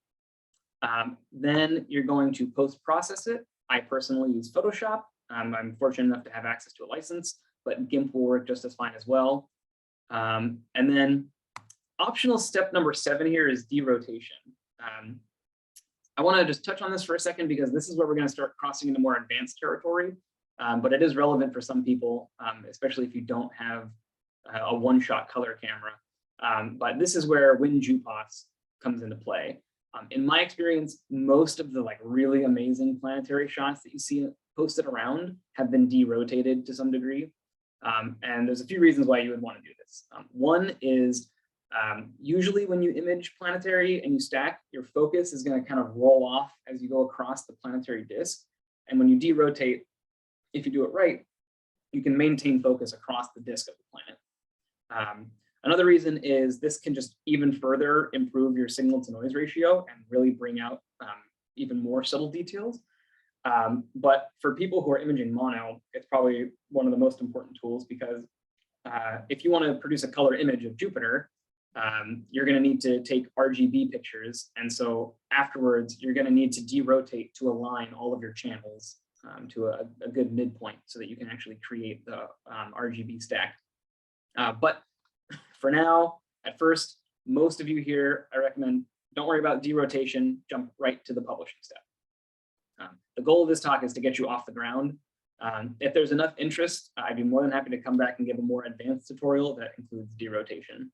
B: Then you're going to post-process it. I personally use Photoshop. I'm fortunate enough to have access to a license, but GIMP will work just as fine as well. And then optional step number 7 here is derotation. I want to just touch on this for a second because this is where we're going to start crossing into more advanced territory, but it is relevant for some people, especially if you don't have a one-shot color camera. But this is where WinJuPos comes into play. In my experience, most of the really amazing Planetary shots that you see posted around have been derotated to some degree. And there's a few reasons why you would want to do this. One is usually when you image Planetary and you stack, your focus is going to kind of roll off as you go across the Planetary disk. And when you derotate, if you do it right, you can maintain focus across the disk of the planet. Another reason is this can just even further improve your signal to noise ratio and really bring out even more subtle details. But for people who are imaging mono, it's probably one of the most important tools, because if you want to produce a color image of Jupiter, you're going to need to take RGB pictures. And so afterwards, you're going to need to derotate to align all of your channels to a good midpoint so that you can actually create the RGB stack. But for now, at first, most of you here, I recommend don't worry about derotation, jump right to the publishing step. The goal of this talk is to get you off the ground. If there's enough interest, I'd be more than happy to come back and give a more advanced tutorial that includes derotation.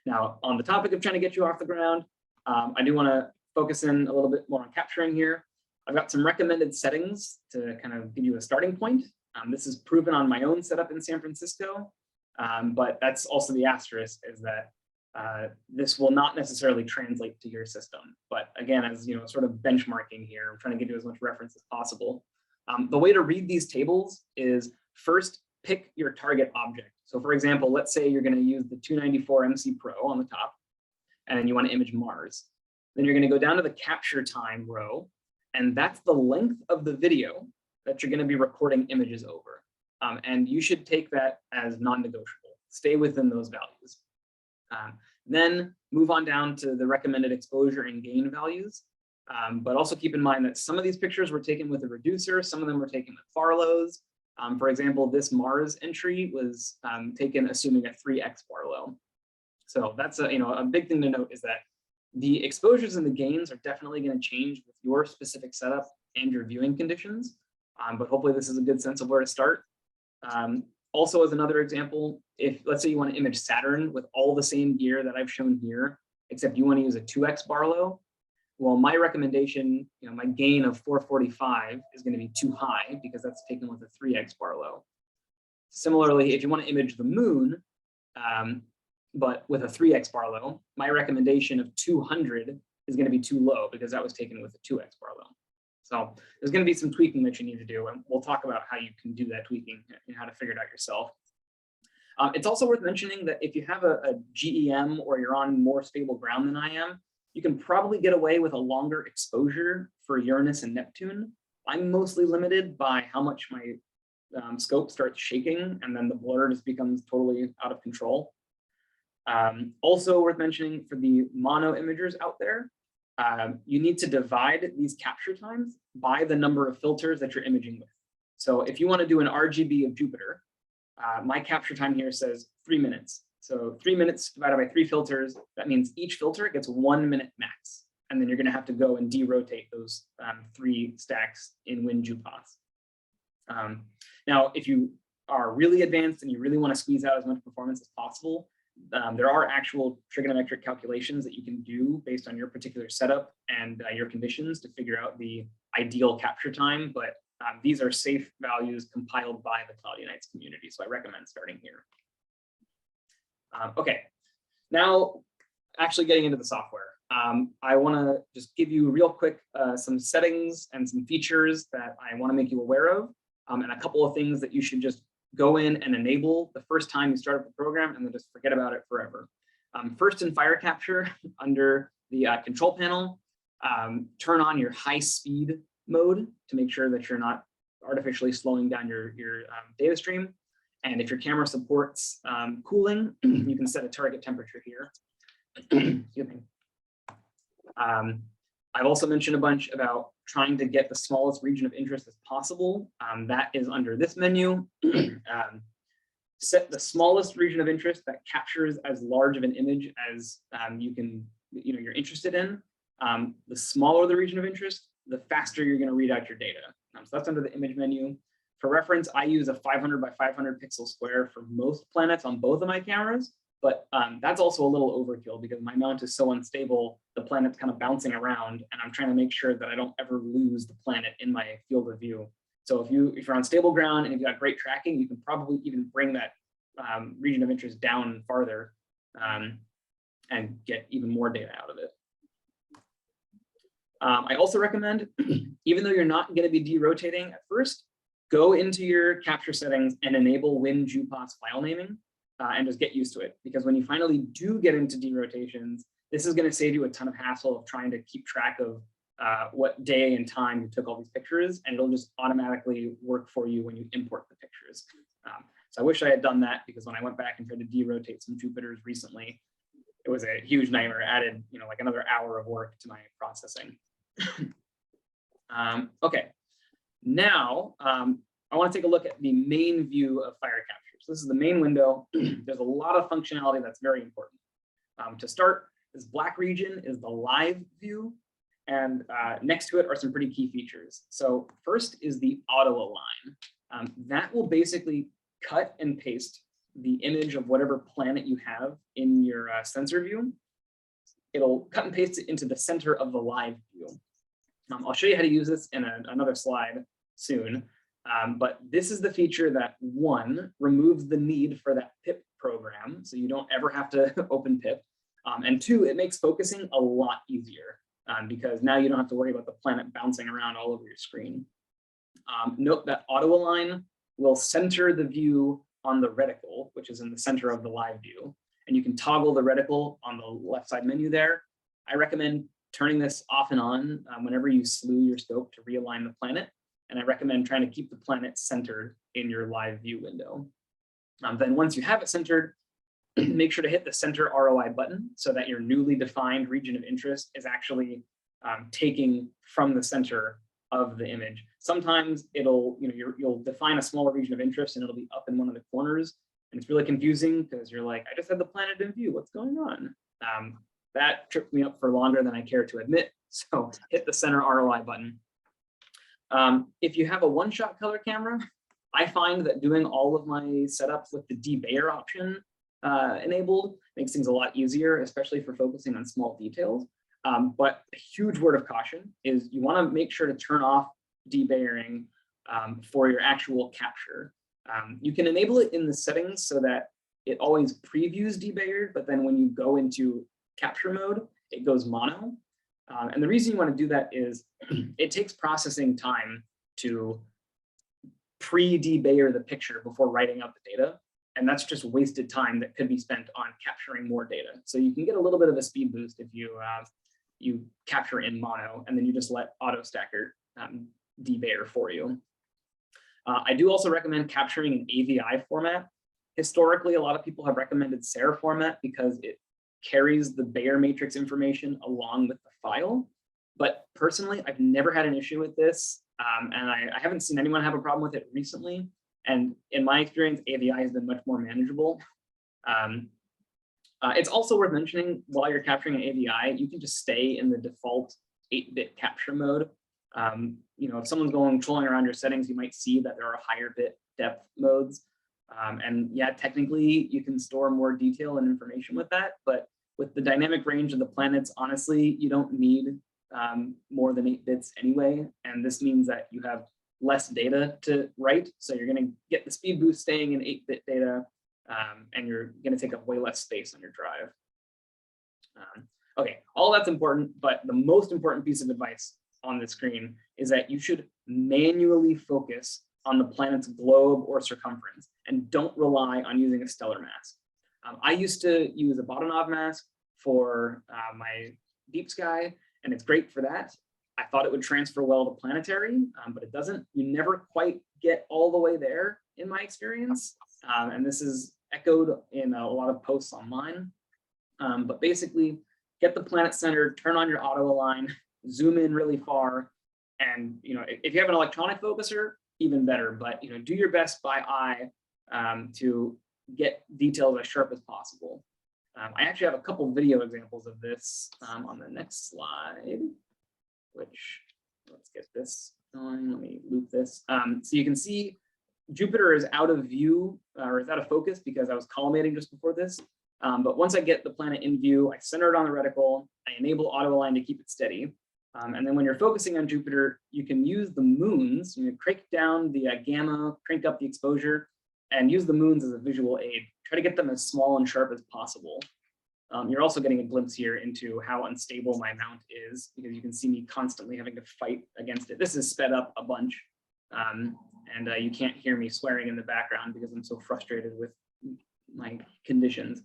B: Now, on the topic of trying to get you off the ground, I do want to focus in a little bit more on capturing here. I've got some recommended settings to kind of give you a starting point. This is proven on my own setup in San Francisco, but that's also the asterisk, is that this will not necessarily translate to your system. But again, as you know, sort of benchmarking here, I'm trying to give you as much reference as possible. The way to read these tables is first pick your target object. So for example, let's say you're going to use the 294 MC Pro on the top, and you want to image Mars. Then you're going to go down to the capture time row, and that's the length of the video that you're going to be recording images over. And you should take that as non-negotiable. Stay within those values. Then move on down to the recommended exposure and gain values. But also keep in mind that some of these pictures were taken with a reducer, some of them were taken with Barlows. For example, this Mars entry was taken assuming a 3x Barlow. So that's a big thing to note, is that the exposures and the gains are definitely going to change with your specific setup and your viewing conditions. But hopefully this is a good sense of where to start. Also, as another example, if let's say you want to image Saturn with all the same gear that I've shown here, except you want to use a 2x Barlow, well, my recommendation, my gain of 445 is going to be too high because that's taken with a 3x Barlow. Similarly, if you want to image the moon, but with a 3x Barlow, my recommendation of 200 is going to be too low because that was taken with a 2x Barlow. So there's going to be some tweaking that you need to do, and we'll talk about how you can do that tweaking and how to figure it out yourself. It's also worth mentioning that if you have a GEM or you're on more stable ground than I am, you can probably get away with a longer exposure for Uranus and Neptune. I'm mostly limited by how much my scope starts shaking, and then the blur just becomes totally out of control. Also worth mentioning for the mono imagers out there, you need to divide these capture times by the number of filters that you're imaging with. So if you want to do an RGB of Jupiter, my capture time here says 3 minutes. So 3 minutes divided by 3 filters, that means each filter gets 1 minute max. And then you're going to have to go and derotate those 3 stacks in WinJuPath. Now, if you are really advanced and you really want to squeeze out as much performance as possible, there are actual trigonometric calculations that you can do based on your particular setup and your conditions to figure out the ideal capture time. But these are safe values compiled by the Cloudy Nights community. So I recommend starting here. Okay, now actually getting into the software. I want to just give you real quick some settings and some features that I want to make you aware of, and a couple of things that you should just go in and enable the first time you start up the program and then just forget about it forever. First, in fire capture, under the control panel, turn on your high speed mode to make sure that you're not artificially slowing down your data stream. And if your camera supports cooling, you can set a target temperature here. Excuse me. I've also mentioned a bunch about trying to get the smallest region of interest as possible. That is under this menu. Set the smallest region of interest that captures as large of an image as you're interested in. The smaller the region of interest, the faster you're going to read out your data. So that's under the image menu. For reference, I use a 500 by 500 pixel square for most planets on both of my cameras, but that's also a little overkill because my mount is so unstable, the planet's kind of bouncing around, and I'm trying to make sure that I don't ever lose the planet in my field of view. So if you're on stable ground and you've got great tracking, you can probably even bring that region of interest down farther and get even more data out of it. I also recommend, even though you're not going to be derotating at first, go into your capture settings and enable WinJuPath file naming and just get used to it. Because when you finally do get into derotations, this is going to save you a ton of hassle of trying to keep track of what day and time you took all these pictures, and it'll just automatically work for you when you import the pictures. So I wish I had done that, because when I went back and tried to derotate some Jupiters recently, it was a huge nightmare. It added, like another hour of work to my processing. Okay, now I want to take a look at the main view of Fire Capture. So this is the main window. There's a lot of functionality that's very important. To start, this black region is the live view, and next to it are some pretty key features. So first is the auto align. That will basically cut and paste the image of whatever planet you have in your sensor view. It'll cut and paste it into the center of the live view. I'll show you how to use this in another slide soon. But this is the feature that, one, removes the need for that pip program, so you don't ever have to open pip. And two, it makes focusing a lot easier, because now you don't have to worry about the planet bouncing around all over your screen. Note that auto align will center the view on the reticle, which is in the center of the live view. And you can toggle the reticle on the left side menu there. I recommend turning this off and on whenever you slew your scope to realign the planet. And I recommend trying to keep the planet centered in your live view window. Then once you have it centered, make sure to hit the center ROI button so that your newly defined region of interest is actually taking from the center of the image. Sometimes it'll, you'll define a smaller region of interest and it'll be up in one of the corners. And it's really confusing because you're like, I just had the planet in view, what's going on? That tripped me up for longer than I care to admit. So hit the center ROI button. If you have a one-shot color camera, I find that doing all of my setups with the debayer option enabled makes things a lot easier, especially for focusing on small details. But a huge word of caution is you want to make sure to turn off debayering for your actual capture. You can enable it in the settings so that it always previews debayered, but then when you go into capture mode, it goes mono. And the reason you want to do that is it takes processing time to pre-debayer the picture before writing out the data. And that's just wasted time that could be spent on capturing more data. So you can get a little bit of a speed boost if you you capture in mono, and then you just let AutoStacker debayer for you. I do also recommend capturing in AVI format. Historically, a lot of people have recommended SAR format because it carries the Bayer matrix information along with the file. But personally, I've never had an issue with this, and I haven't seen anyone have a problem with it recently. And in my experience, AVI has been much more manageable. It's also worth mentioning, while you're capturing an AVI, you can just stay in the default 8-bit capture mode. If someone's trolling around your settings, you might see that there are higher bit depth modes. And yeah, technically you can store more detail and information with that, but with the dynamic range of the planets, honestly, you don't need more than 8 bits anyway. And this means that you have less data to write. So you're going to get the speed boost staying in 8-bit data, and you're going to take up way less space on your drive. Okay, all that's important, but the most important piece of advice on the screen is that you should manually focus on the planet's globe or circumference, and don't rely on using a stellar mask. I used to use a Batonov mask for my deep sky, and it's great for that. I thought it would transfer well to Planetary, but it doesn't. You never quite get all the way there in my experience. And this is echoed in a lot of posts online. But basically, get the planet centered, turn on your auto align, zoom in really far. And if you have an electronic focuser, even better, but do your best by eye to get details as sharp as possible. I actually have a couple video examples of this on the next slide, which let's get this going. Let me loop this. So you can see Jupiter is out of view, or is out of focus because I was collimating just before this. But once I get the planet in view, I center it on the reticle, I enable auto align to keep it steady. And then when you're focusing on Jupiter, you can use the moons, crank down the gamma, crank up the exposure, and use the moons as a visual aid. Try to get them as small and sharp as possible. You're also getting a glimpse here into how unstable my mount is, because you can see me constantly having to fight against it. This is sped up a bunch, and you can't hear me swearing in the background because I'm so frustrated with my conditions.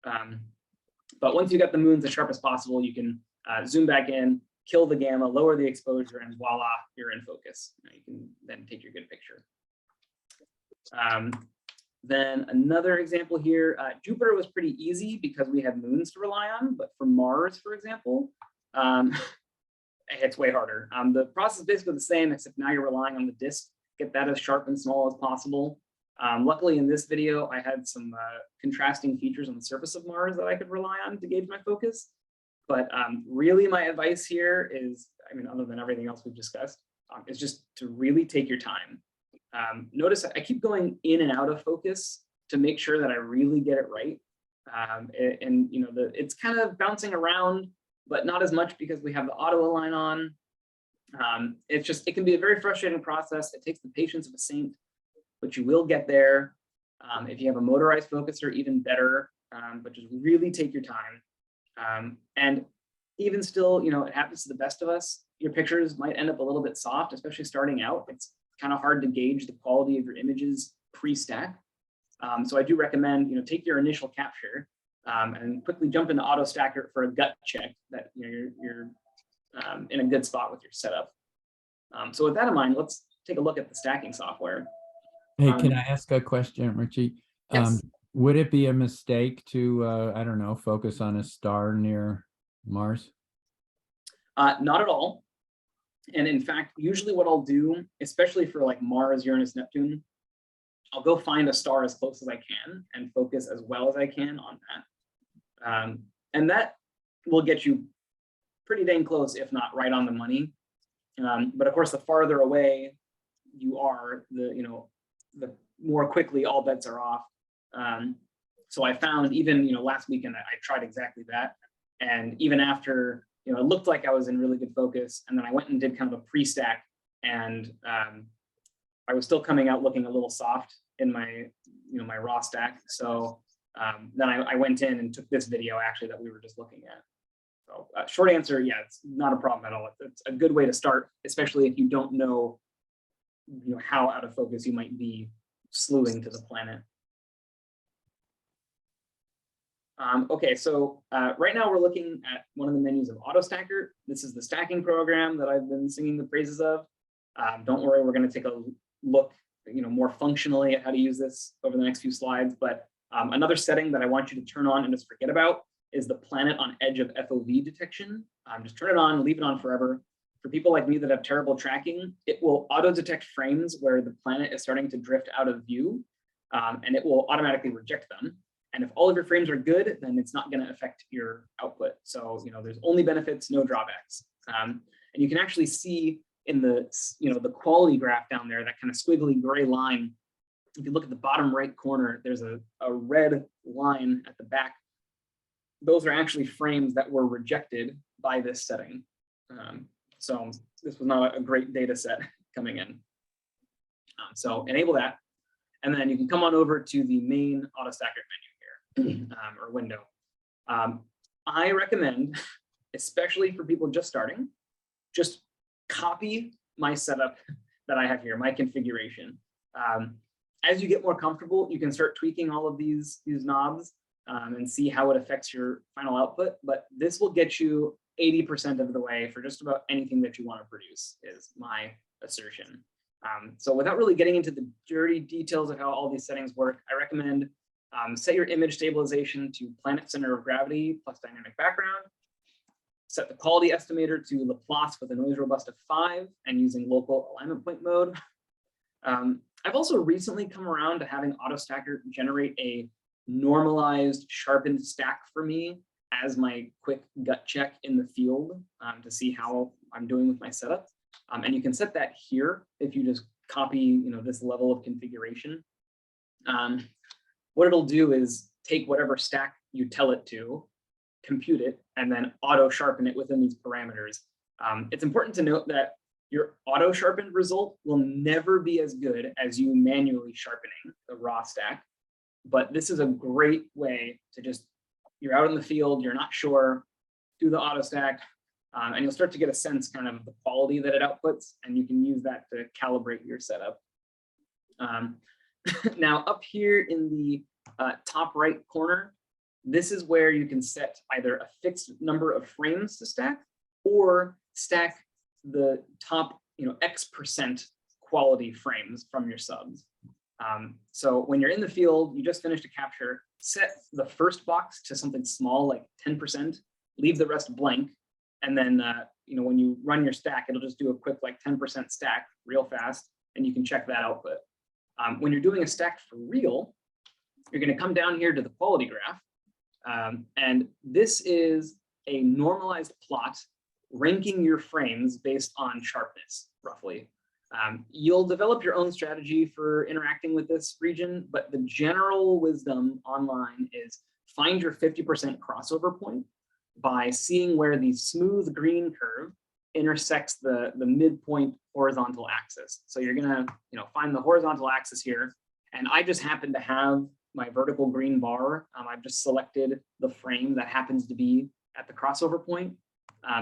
B: But once you get the moons as sharp as possible, you can zoom back in, kill the gamma, lower the exposure, and voila, you're in focus. You can then take your good picture. Then another example here, Jupiter was pretty easy because we had moons to rely on, but for Mars, for example, it's way harder. The process is basically the same, except now you're relying on the disk, get that as sharp and small as possible. Luckily in this video, I had some contrasting features on the surface of Mars that I could rely on to gauge my focus. But really my advice here is, I mean, other than everything else we've discussed, is just to really take your time. Notice I keep going in and out of focus to make sure that I really get it right. And you know, it's kind of bouncing around, but not as much because we have the auto align on. It can be a very frustrating process. It takes the patience of a saint, but you will get there. If you have a motorized focuser, even better, but just really take your time. And even still, you know, it happens to the best of us. Your pictures might end up a little bit soft, especially starting out. It's kind of hard to gauge the quality of your images pre-stack. So I do recommend, you know, take your initial capture and quickly jump into auto stacker for a gut check that, you know, you're in a good spot with your setup. So with that in mind, let's take a look at the stacking software.
A: Hey, can I ask a question, Richie?
B: Yes.
A: Would it be a mistake to, I don't know, focus on a star near Mars?
B: Not at all. And in fact, usually what I'll do, especially for like Mars, Uranus, Neptune, I'll go find a star as close as I can and focus as well as I can on that. And that will get you pretty dang close, if not right on the money. But of course, the farther away you are, the more quickly all bets are off. So I found even, last weekend, I tried exactly that. And even after, it looked like I was in really good focus. And then I went and did kind of a pre-stack, and I was still coming out looking a little soft in my, my raw stack. So then I went in and took this video actually that we were just looking at. So short answer, yeah, it's not a problem at all. It's a good way to start, especially if you don't know, how out of focus you might be slewing to the planet. Okay, so right now we're looking at one of the menus of AutoStacker. This is the stacking program that I've been singing the praises of. Don't worry, we're going to take a look, more functionally at how to use this over the next few slides. But another setting that I want you to turn on and just forget about is the planet on edge of FOV detection. Just turn it on, leave it on forever. For people like me that have terrible tracking, it will auto-detect frames where the planet is starting to drift out of view, and it will automatically reject them. And if all of your frames are good, then it's not going to affect your output. So, there's only benefits, no drawbacks. And you can actually see in the, the quality graph down there, that kind of squiggly gray line. If you look at the bottom right corner, there's a red line at the back. Those are actually frames that were rejected by this setting. So this was not a great data set coming in. So enable that. And then you can come on over to the main AutoStacker menu here, or window. I recommend, especially for people just starting, just copy my setup that I have here, my configuration. As you get more comfortable, you can start tweaking all of these knobs and see how it affects your final output. But this will get you 80% of the way for just about anything that you want to produce, is my assertion. So without really getting into the dirty details of how all these settings work, I recommend set your image stabilization to planet center of gravity plus dynamic background. Set the quality estimator to Laplace with a noise robust of 5 and using local alignment point mode. I've also recently come around to having AutoStacker generate a normalized sharpened stack for me as my quick gut check in the field to see how I'm doing with my setup. And you can set that here if you just copy, this level of configuration. What it'll do is take whatever stack you tell it to, compute it, and then auto sharpen it within these parameters. It's important to note that your auto sharpened result will never be as good as you manually sharpening the raw stack. But this is a great way to just, you're out in the field, you're not sure, do the auto stack, and you'll start to get a sense kind of the quality that it outputs, and you can use that to calibrate your setup. Now up here in the top right corner, this is where you can set either a fixed number of frames to stack, or stack the top, X% quality frames from your subs. So when you're in the field, you just finished a capture, set the first box to something small like 10%, leave the rest blank, and then when you run your stack, it'll just do a quick like 10% stack real fast, and you can check that output. When you're doing a stack for real, you're going to come down here to the quality graph, and this is a normalized plot ranking your frames based on sharpness, roughly. You'll develop your own strategy for interacting with this region, but the general wisdom online is find your 50% crossover point by seeing where the smooth green curve intersects the midpoint horizontal axis. So you're gonna find the horizontal axis here, and I just happen to have my vertical green bar. I've just selected the frame that happens to be at the crossover point,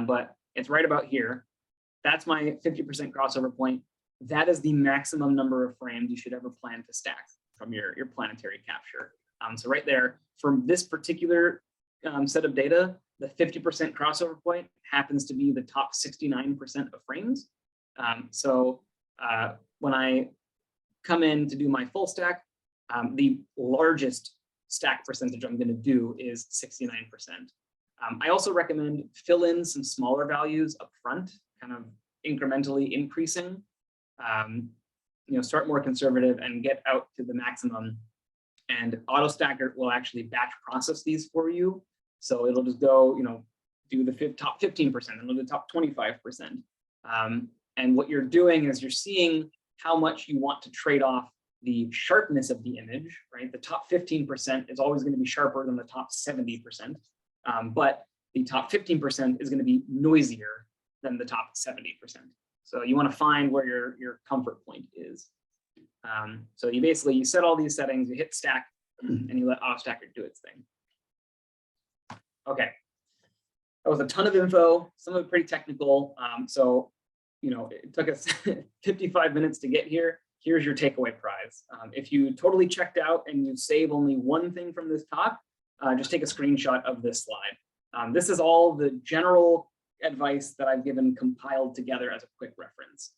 B: but it's right about here. That's my 50% crossover point. That is the maximum number of frames you should ever plan to stack from your planetary capture. So right there, from this particular set of data, the 50% crossover point happens to be the top 69% of frames. So when I come in to do my full stack, the largest stack percentage I'm going to do is 69%. I also recommend fill in some smaller values up front, kind of incrementally increasing. Start more conservative and get out to the maximum. And AutoStacker will actually batch process these for you. So it'll just go, do the top 15% and the top 25%. And what you're doing is you're seeing how much you want to trade off the sharpness of the image, right? The top 15% is always going to be sharper than the top 70%. But the top 15% is going to be noisier than the top 70%. So you want to find where your comfort point is. So you set all these settings, you hit stack, and you let AutoStacker do its thing. Okay, that was a ton of info, some of it pretty technical. So it took us 55 minutes to get here. Here's your takeaway prize. If you totally checked out and you save only one thing from this talk, just take a screenshot of this slide. This is all the general advice that I've given compiled together as a quick reference.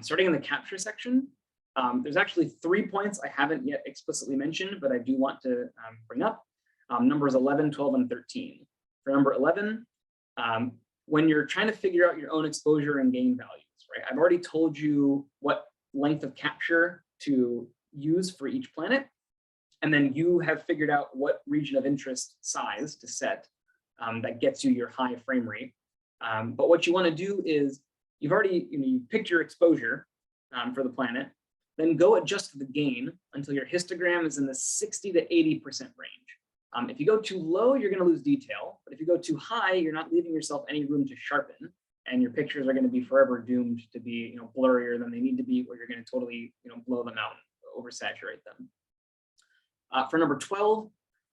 B: Starting in the capture section, there's actually 3 points I haven't yet explicitly mentioned, but I do want to bring up. Numbers 11, 12, and 13. For number 11, when you're trying to figure out your own exposure and gain values, right? I've already told you what length of capture to use for each planet, and then you have figured out what region of interest size to set that gets you your high frame rate. But what you want to do is you've already you picked your exposure for the planet, then go adjust the gain until your histogram is in the 60 to 80% range. If you go too low, you're going to lose detail, but if you go too high, you're not leaving yourself any room to sharpen, and your pictures are going to be forever doomed to be blurrier than they need to be, or you're going to totally blow them out, oversaturate them. For number 12,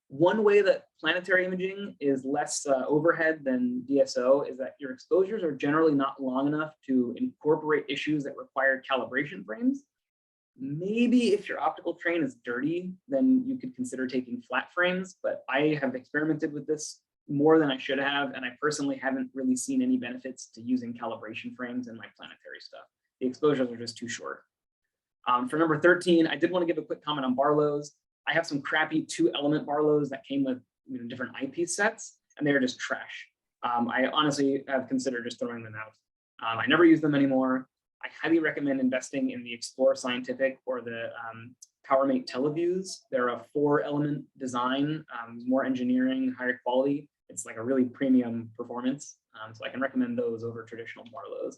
B: one way that planetary imaging is less overhead than DSO is that your exposures are generally not long enough to incorporate issues that require calibration frames. Maybe if your optical train is dirty, then you could consider taking flat frames, but I have experimented with this more than I should have, and I personally haven't really seen any benefits to using calibration frames in my planetary stuff. The exposures are just too short. For number 13, I did want to give a quick comment on Barlows. I have some crappy 2-element Barlows that came with different eyepiece sets, and they're just trash. I honestly have considered just throwing them out. I never use them anymore. I highly recommend investing in the Explore Scientific or the PowerMate Televiews. They're a 4-element design, more engineering, higher quality. It's like a really premium performance. So I can recommend those over traditional Barlows.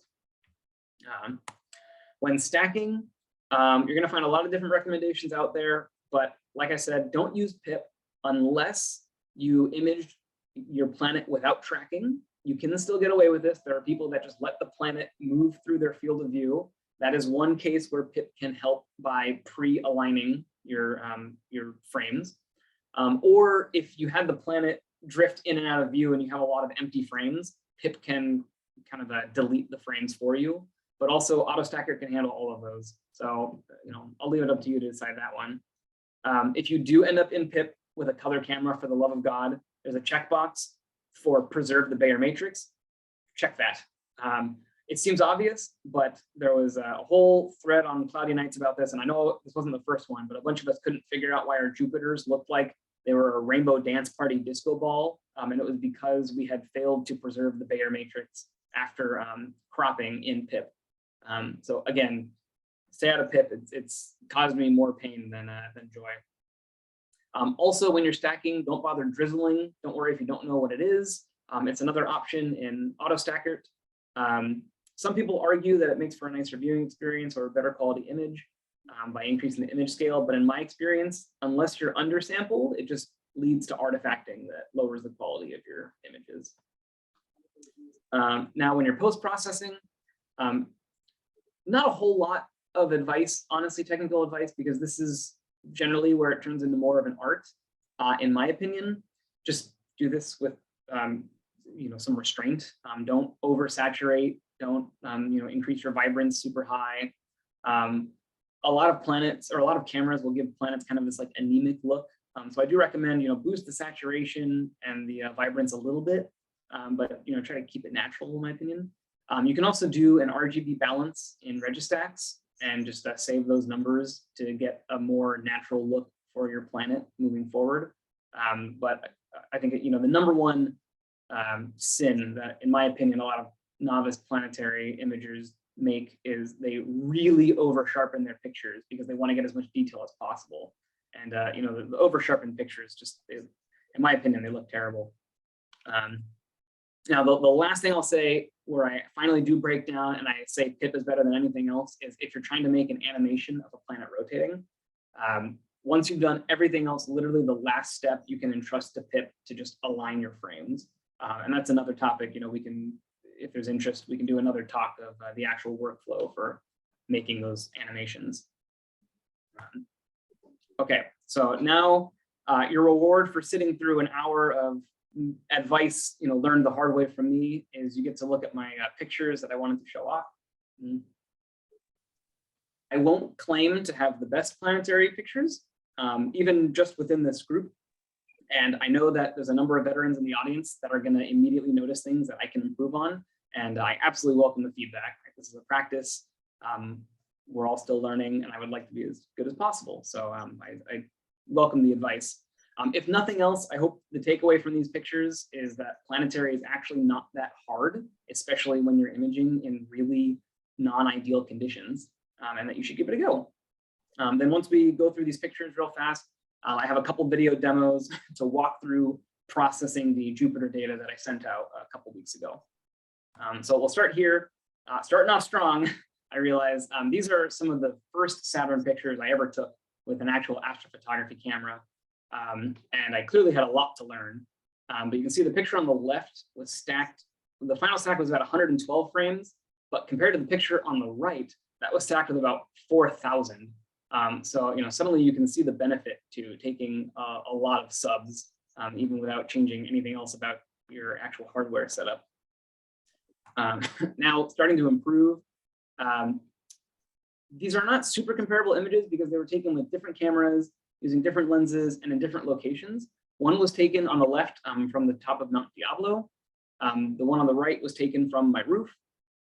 B: When stacking, you're going to find a lot of different recommendations out there, but like I said, don't use PIP unless you imaged your planet without tracking. You can still get away with this. There are people that just let the planet move through their field of view. That is one case where PIP can help by pre-aligning your frames. Or if you had the planet drift in and out of view and you have a lot of empty frames, PIP can kind of delete the frames for you. But also AutoStacker can handle all of those. So I'll leave it up to you to decide that one. If you do end up in PIP with a color camera, for the love of God, there's a checkbox for preserve the Bayer matrix. Check that. It seems obvious, but there was a whole thread on Cloudy Nights about this, and I know this wasn't the first one, but a bunch of us couldn't figure out why our Jupiters looked like they were a rainbow dance party disco ball, and it was because we had failed to preserve the Bayer matrix after cropping in PIP. So again, stay out of PIP. It's caused me more pain than joy. Also, when you're stacking, don't bother drizzling. Don't worry if you don't know what it is. It's another option in AutoStacker. Some people argue that it makes for a nicer viewing experience or a better quality image by increasing the image scale. But in my experience, unless you're undersampled, it just leads to artifacting that lowers the quality of your images. Now, when you're post-processing, not a whole lot of advice, honestly, technical advice, because this is generally where it turns into more of an art, in my opinion. Just do this with some restraint. Don't oversaturate. Don't increase your vibrance super high. A lot of planets or a lot of cameras will give planets kind of this like anemic look. So I do recommend boost the saturation and the vibrance a little bit, but try to keep it natural, in my opinion. You can also do an RGB balance in Registax and just save those numbers to get a more natural look for your planet moving forward. But I think the number one sin that, in my opinion, a lot of novice planetary imagers make is they really over sharpen their pictures because they want to get as much detail as possible. And the over sharpened pictures just, in my opinion, they look terrible. Now, the last thing I'll say, where I finally do break down and I say PIP is better than anything else, is if you're trying to make an animation of a planet rotating. Once you've done everything else, literally the last step you can entrust to PIP to just align your frames. And that's another topic, we can, if there's interest, we can do another talk of the actual workflow for making those animations. Okay, so now your reward for sitting through an hour of advice, learned the hard way from me, is you get to look at my pictures that I wanted to show off. I won't claim to have the best planetary pictures, even just within this group. And I know that there's a number of veterans in the audience that are going to immediately notice things that I can improve on. And I absolutely welcome the feedback. This is a practice. We're all still learning, and I would like to be as good as possible. So I welcome the advice. If nothing else, I hope the takeaway from these pictures is that planetary is actually not that hard, especially when you're imaging in really non-ideal conditions, and that you should give it a go. Then once we go through these pictures real fast, I have a couple video demos to walk through processing the Jupiter data that I sent out a couple weeks ago. So we'll start here, starting off strong. I realize these are some of the first Saturn pictures I ever took with an actual astrophotography camera. And I clearly had a lot to learn, but you can see the picture on the left was stacked. The final stack was about 112 frames, but compared to the picture on the right, that was stacked with about 4,000. So suddenly you can see the benefit to taking a lot of subs, even without changing anything else about your actual hardware setup. Now starting to improve. These are not super comparable images because they were taken with different cameras, using different lenses and in different locations. One was taken on the left from the top of Mount Diablo. The one on the right was taken from my roof.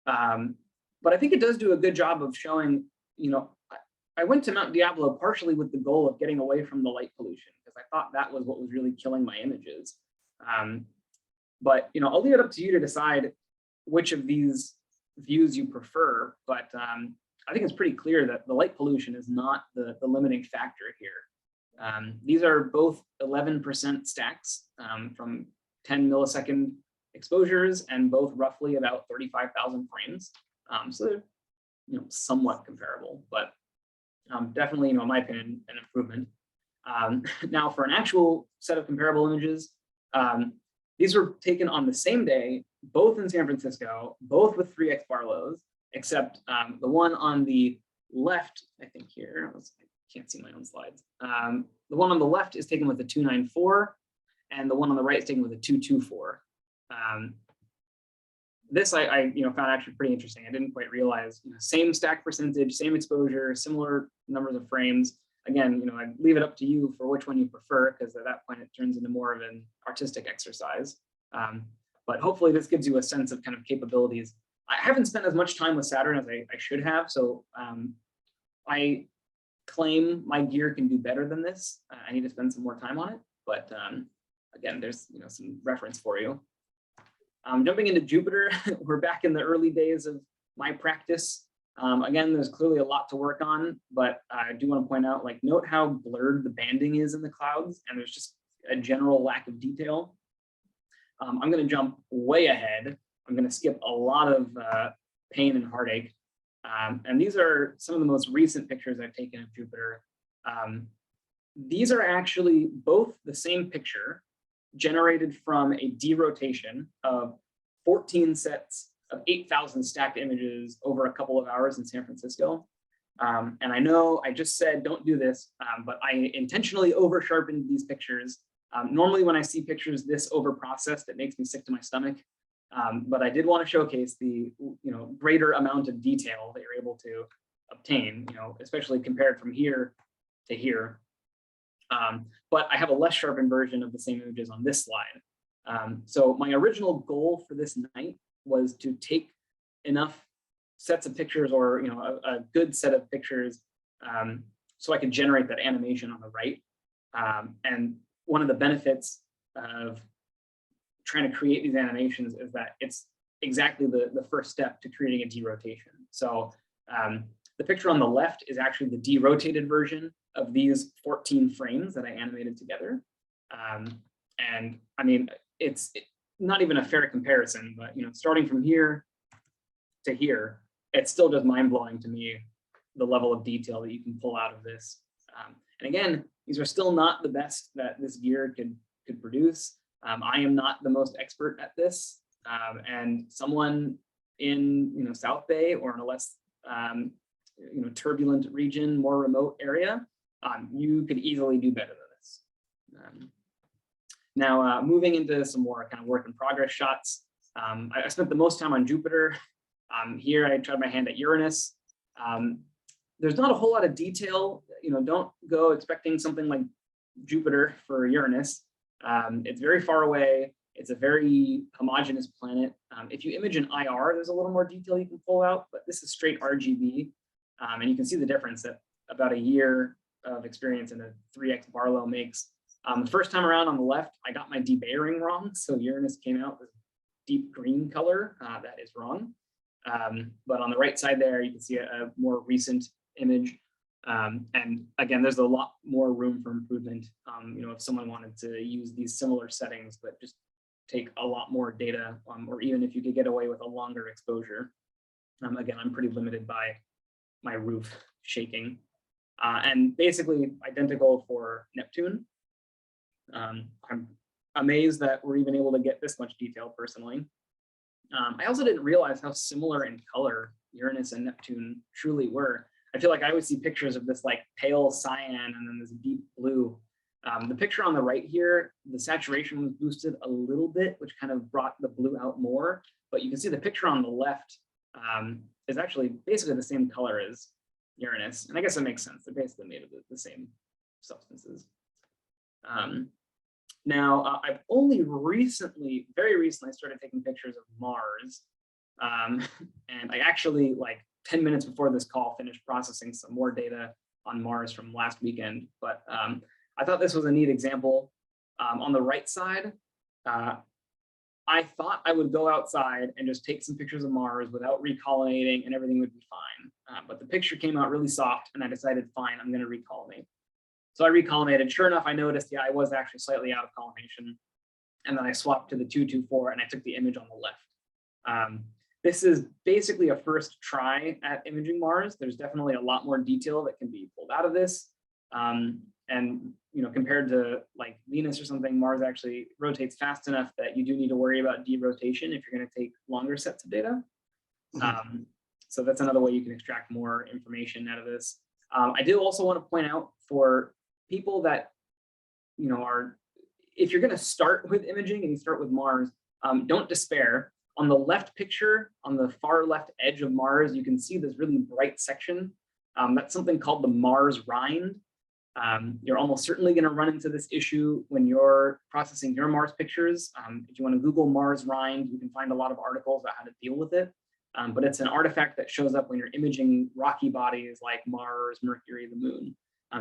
B: But I think it does do a good job of showing, I went to Mount Diablo partially with the goal of getting away from the light pollution because I thought that was what was really killing my images. But I'll leave it up to you to decide which of these views you prefer. But I think it's pretty clear that the light pollution is not the limiting factor here. These are both 11% stacks from 10 millisecond exposures and both roughly about 35,000 frames. So they're somewhat comparable, but definitely, in my opinion, an improvement. Now for an actual set of comparable images, these were taken on the same day, both in San Francisco, both with 3x Barlows, except the one on the left, I think here, I can't see my own slides. The one on the left is taken with a 294, and the one on the right is taken with a 224. This I found actually pretty interesting. I didn't quite realize, same stack percentage, same exposure, similar numbers of frames. Again, I'd leave it up to you for which one you prefer, because at that point it turns into more of an artistic exercise. But hopefully this gives you a sense of kind of capabilities I haven't spent as much time with Saturn as I should have. So I claim my gear can do better than this. I need to spend some more time on it. But again, there's some reference for you. Jumping into Jupiter, we're back in the early days of my practice. Again, there's clearly a lot to work on, but I do want to point out, like, note how blurred the banding is in the clouds, and there's just a general lack of detail. I'm going to jump way ahead. I'm going to skip a lot of pain and heartache. And these are some of the most recent pictures I've taken of Jupiter. These are actually both the same picture generated from a derotation of 14 sets of 8,000 stacked images over a couple of hours in San Francisco. And I know I just said don't do this, but I intentionally over sharpened these pictures. Normally when I see pictures this over processed, it makes me sick to my stomach. But I did want to showcase the greater amount of detail that you're able to obtain, especially compared from here to here. But I have a less sharpened version of the same images on this slide. So my original goal for this night was to take enough sets of pictures, or a good set of pictures, so I could generate that animation on the right. And one of the benefits of trying to create these animations is that it's exactly the first step to creating a derotation. So the picture on the left is actually the derotated version of these 14 frames that I animated together. And I mean, it's not even a fair comparison, but starting from here to here, it's still just mind-blowing to me, the level of detail that you can pull out of this. And again, these are still not the best that this gear could produce. I am not the most expert at this, and someone in South Bay or in a less turbulent region, more remote area, you could easily do better than this. Now, moving into some more kind of work in progress shots. I spent the most time on Jupiter. Here I tried my hand at Uranus. There's not a whole lot of detail. Don't go expecting something like Jupiter for Uranus. It's very far away. It's a very homogeneous planet. If you image an IR, there's a little more detail you can pull out, but this is straight RGB. And you can see the difference that about a year of experience in a 3x Barlow makes. The first time around on the left, I got my debayering wrong. So Uranus came out with deep green color. That is wrong. But on the right side there, you can see a more recent image. And again, there's a lot more room for improvement. If someone wanted to use these similar settings, but just take a lot more data, or even if you could get away with a longer exposure. Again, I'm pretty limited by my roof shaking. And basically identical for Neptune. I'm amazed that we're even able to get this much detail personally. I also didn't realize how similar in color Uranus and Neptune truly were. I feel like I would see pictures of this like pale cyan and then this deep blue. The picture on the right here, the saturation was boosted a little bit, which kind of brought the blue out more. But you can see the picture on the left is actually basically the same color as Uranus. And I guess it makes sense. They're basically made of the same substances. Now, I've only recently, very recently, started taking pictures of Mars. And I actually, like 10 minutes before this call, finished processing some more data on Mars from last weekend. But I thought this was a neat example. On the right side, I thought I would go outside and just take some pictures of Mars without recollimating and everything would be fine. But the picture came out really soft and I decided, fine, I'm gonna recollimate. So I recollimated. Sure enough, I noticed, yeah, I was actually slightly out of collimation. And then I swapped to the 224 and I took the image on the left. This is basically a first try at imaging Mars. There's definitely a lot more detail that can be pulled out of this. And compared to like Venus or something, Mars actually rotates fast enough that you do need to worry about derotation if you're going to take longer sets of data. So that's another way you can extract more information out of this. I do also want to point out for people that if you're going to start with imaging and you start with Mars, don't despair. On the left picture, on the far left edge of Mars, you can see this really bright section. That's something called the Mars rind. You're almost certainly going to run into this issue when you're processing your Mars pictures. If you want to Google Mars rind, you can find a lot of articles about how to deal with it. but it's an artifact that shows up when you're imaging rocky bodies like Mars, Mercury, the moon,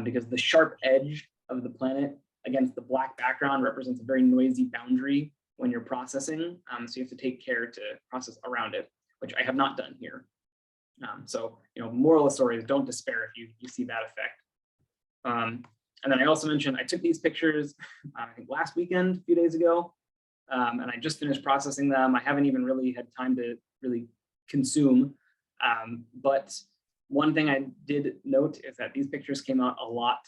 B: because the sharp edge of the planet against the black background represents a very noisy boundary when you're processing. So you have to take care to process around it, which I have not done here. So, moral of the story is don't despair if you see that effect. And then I also mentioned I took these pictures, I think last weekend, a few days ago, and I just finished processing them. I haven't even really had time to really consume. But one thing I did note is that these pictures came out a lot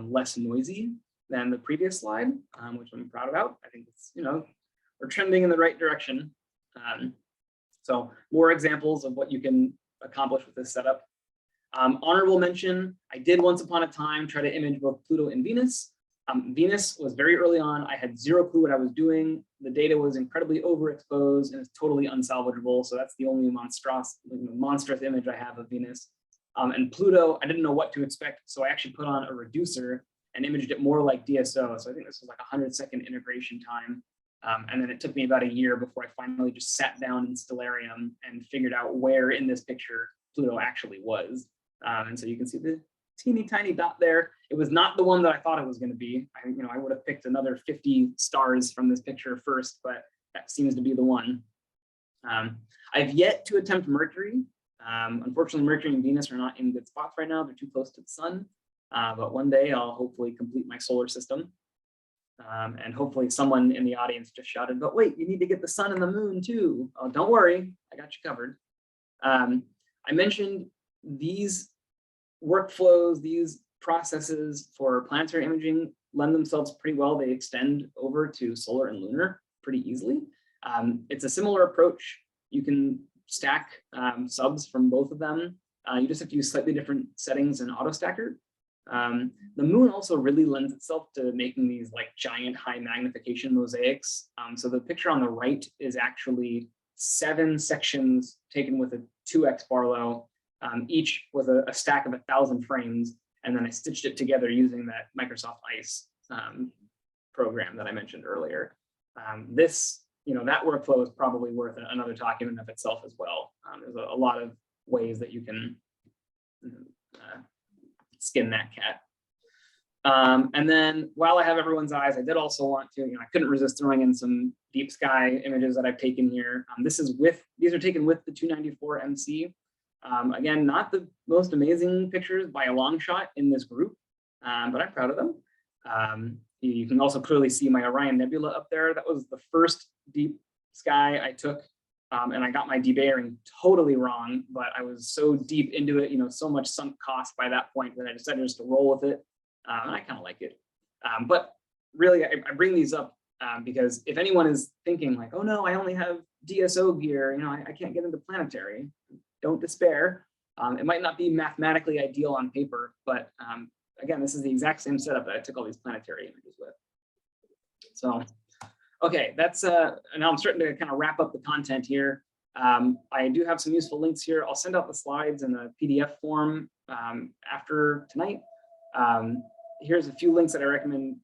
B: less noisy than the previous slide, which I'm proud about. I think it's, we're trending in the right direction. So more examples of what you can accomplish with this setup. Honorable mention, I did once upon a time try to image both Pluto and Venus. Venus was very early on. I had zero clue what I was doing. The data was incredibly overexposed and it's totally unsalvageable. So that's the only monstrous image I have of Venus. And Pluto, I didn't know what to expect. So I actually put on a reducer and imaged it more like DSO. So I think this was like 100-second integration time. And then it took me about a year before I finally just sat down in Stellarium and figured out where in this picture Pluto actually was. And so you can see the teeny tiny dot there. It was not the one that I thought it was going to be. I would have picked another 50 stars from this picture first, but that seems to be the one. I've yet to attempt Mercury. Unfortunately, Mercury and Venus are not in good spots right now. They're too close to the sun. But one day I'll hopefully complete my solar system. And hopefully someone in the audience just shouted, but wait, you need to get the sun and the moon too. Oh, don't worry, I got you covered. I mentioned these workflows, these processes for planetary imaging lend themselves pretty well. They extend over to solar and lunar pretty easily. It's a similar approach. You can stack subs from both of them. You just have to use slightly different settings in AutoStacker. The moon also really lends itself to making these like giant high magnification mosaics. So the picture on the right is actually 7 sections taken with a 2x Barlow, each with a stack of 1,000 frames. And then I stitched it together using that Microsoft Ice program that I mentioned earlier. That workflow is probably worth another talk in and of itself as well. There's a lot of ways that you can skin that cat. And then while I have everyone's eyes, I did also want to, I couldn't resist throwing in some deep sky images that I've taken here. These are taken with the 294 MC. Again, not the most amazing pictures by a long shot in this group, but I'm proud of them. You can also clearly see my Orion Nebula up there. That was the first deep sky I took. And I got my debayering totally wrong, but I was so deep into it, so much sunk cost by that point that I decided just to roll with it. And I kind of like it. But really, I bring these up because if anyone is thinking like, oh no, I only have DSO gear, I can't get into Planetary, don't despair. It might not be mathematically ideal on paper, but again, this is the exact same setup that I took all these planetary images with. So, okay, that's now I'm starting to kind of wrap up the content here. I do have some useful links here. I'll send out the slides in a PDF form after tonight. Here's a few links that I recommend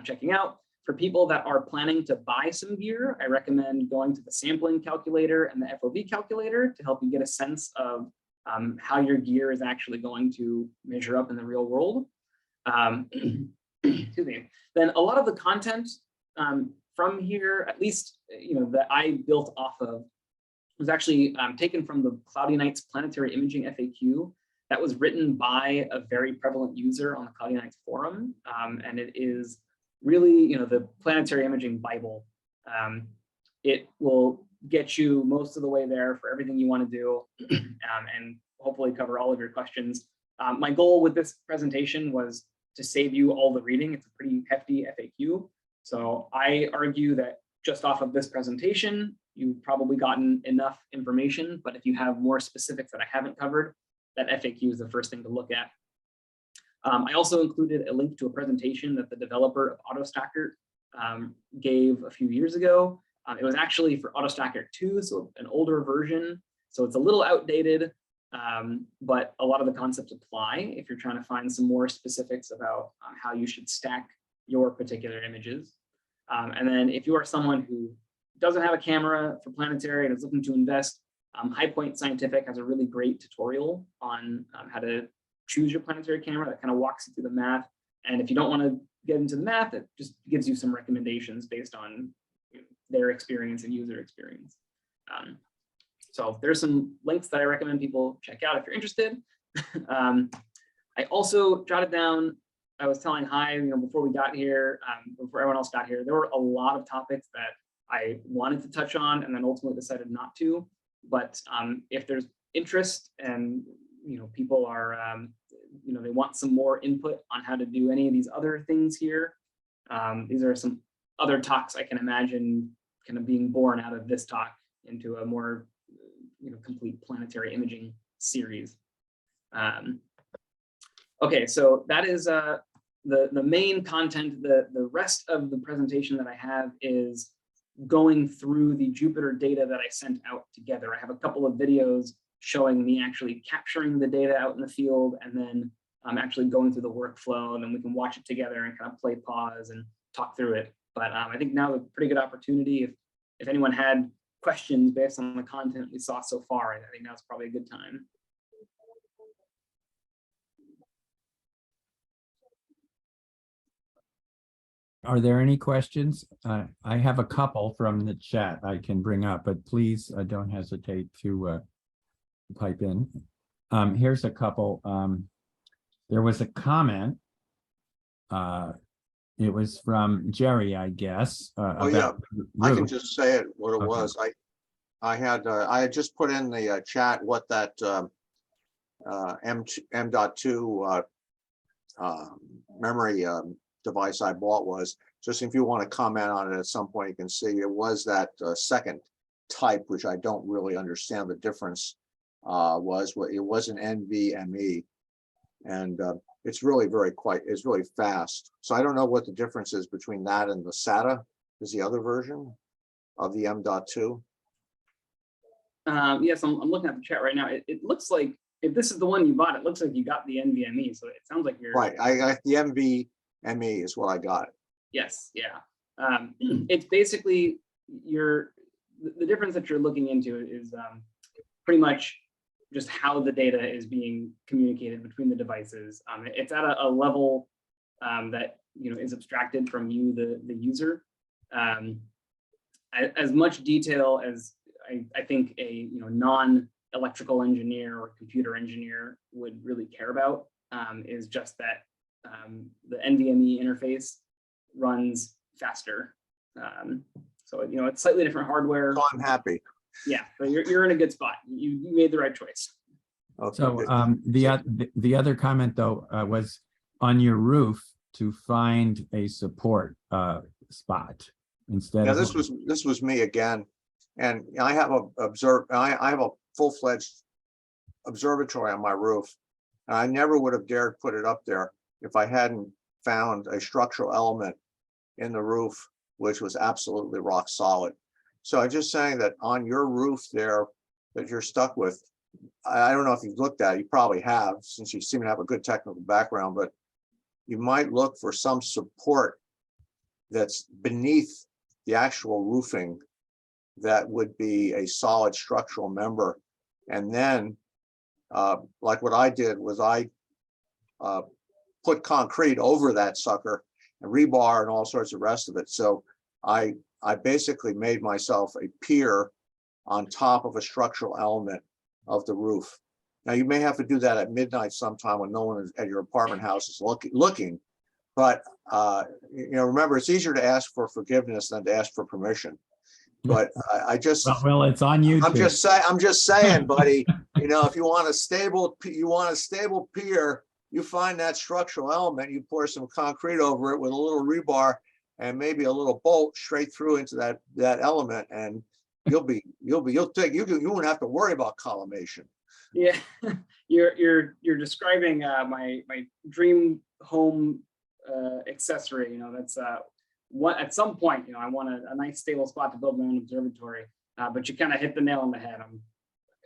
B: checking out. For people that are planning to buy some gear, I recommend going to the sampling calculator and the FOV calculator to help you get a sense of how your gear is actually going to measure up in the real world. Excuse me. Then a lot of the content from here, at least that I built off of, was actually taken from the Cloudy Nights Planetary Imaging FAQ that was written by a very prevalent user on the Cloudy Nights forum, and it is really the planetary imaging Bible. It will get you most of the way there for everything you want to do, and hopefully cover all of your questions. My goal with this presentation was to save you all the reading. It's a pretty hefty FAQ. So I argue that just off of this presentation, you've probably gotten enough information, but if you have more specifics that I haven't covered, that FAQ is the first thing to look at. I also included a link to a presentation that the developer of AutoStacker gave a few years ago. It was actually for AutoStacker 2, so an older version. So it's a little outdated, but a lot of the concepts apply if you're trying to find some more specifics about how you should stack your particular images. And then if you are someone who doesn't have a camera for planetary and is looking to invest, High Point Scientific has a really great tutorial on how to choose your planetary camera that kind of walks you through the math. And if you don't want to get into the math, it just gives you some recommendations based on their experience and user experience. So there's some links that I recommend people check out if you're interested. I also jotted down, I was telling Hai, before we got here, before everyone else got here, there were a lot of topics that I wanted to touch on and then ultimately decided not to. But if there's interest and people are, they want some more input on how to do any of these other things here, these are some other talks I can imagine kind of being born out of this talk into a more complete planetary imaging series. Okay, so that is the main content. The rest of the presentation that I have is going through the Jupiter data that I sent out together. I have a couple of videos showing me actually capturing the data out in the field, and then I'm actually going through the workflow, and then we can watch it together and kind of play pause and talk through it. But I think now is a pretty good opportunity. If anyone had questions based on the content we saw so far, I think now's probably a good time.
A: Are there any questions? I have a couple from the chat I can bring up, but please don't hesitate to pipe in. Here's a couple. There was a comment. It was from Jerry, I guess.
C: Oh yeah, I can
A: Ruth.
C: just say it what it
A: Okay.
C: was. I had just put in the chat what that M.2 memory device I bought was. Just if you want to comment on it at some point, you can see it was that second type, which I don't really understand the difference was. What it was an NVMe, and it's really it's really fast. So I don't know what the difference is between that and the SATA. Is the other version of the M.2?
B: Yes, I'm looking at the chat right now. It looks like if this is the one you bought, it looks like you got the NVMe. So it sounds like you're
C: Right. I the NVMe is what I got.
B: Yes, yeah. It's basically the difference that you're looking into is pretty much just how the data is being communicated between the devices. It's at a level that is abstracted from you, the user. As much detail as I think a non-electrical engineer or computer engineer would really care about is just that the NVMe interface runs faster. So it's slightly different hardware.
C: So I'm happy.
B: Yeah, but you're in a good spot. You made the right choice.
C: Okay,
A: So
C: good.
A: the other comment though was on your roof to find a support spot instead
C: Yeah,
A: of
C: this was me again, and I have I have a full-fledged observatory on my roof, and I never would have dared put it up there if I hadn't found a structural element in the roof which was absolutely rock solid. So I'm just saying that on your roof there that you're stuck with, I don't know if you've looked at it, you probably have, since you seem to have a good technical background, but you might look for some support that's beneath the actual roofing that would be a solid structural member. And then, like what I did was I put concrete over that sucker and rebar and all sorts of rest of it. So I basically made myself a pier on top of a structural element of the roof. Now you may have to do that at midnight sometime when no one is at your apartment house is looking, but remember, it's easier to ask for forgiveness than to ask for permission. But I just
A: well, it's on YouTube.
C: I'm just saying, buddy. If you want a stable pier, you find that structural element, you pour some concrete over it with a little rebar and maybe a little bolt straight through into that element, and you won't have to worry about collimation.
B: Yeah, you're describing my dream home accessory. That's what at some point I want a nice stable spot to build my own observatory. But you kind of hit the nail on the head.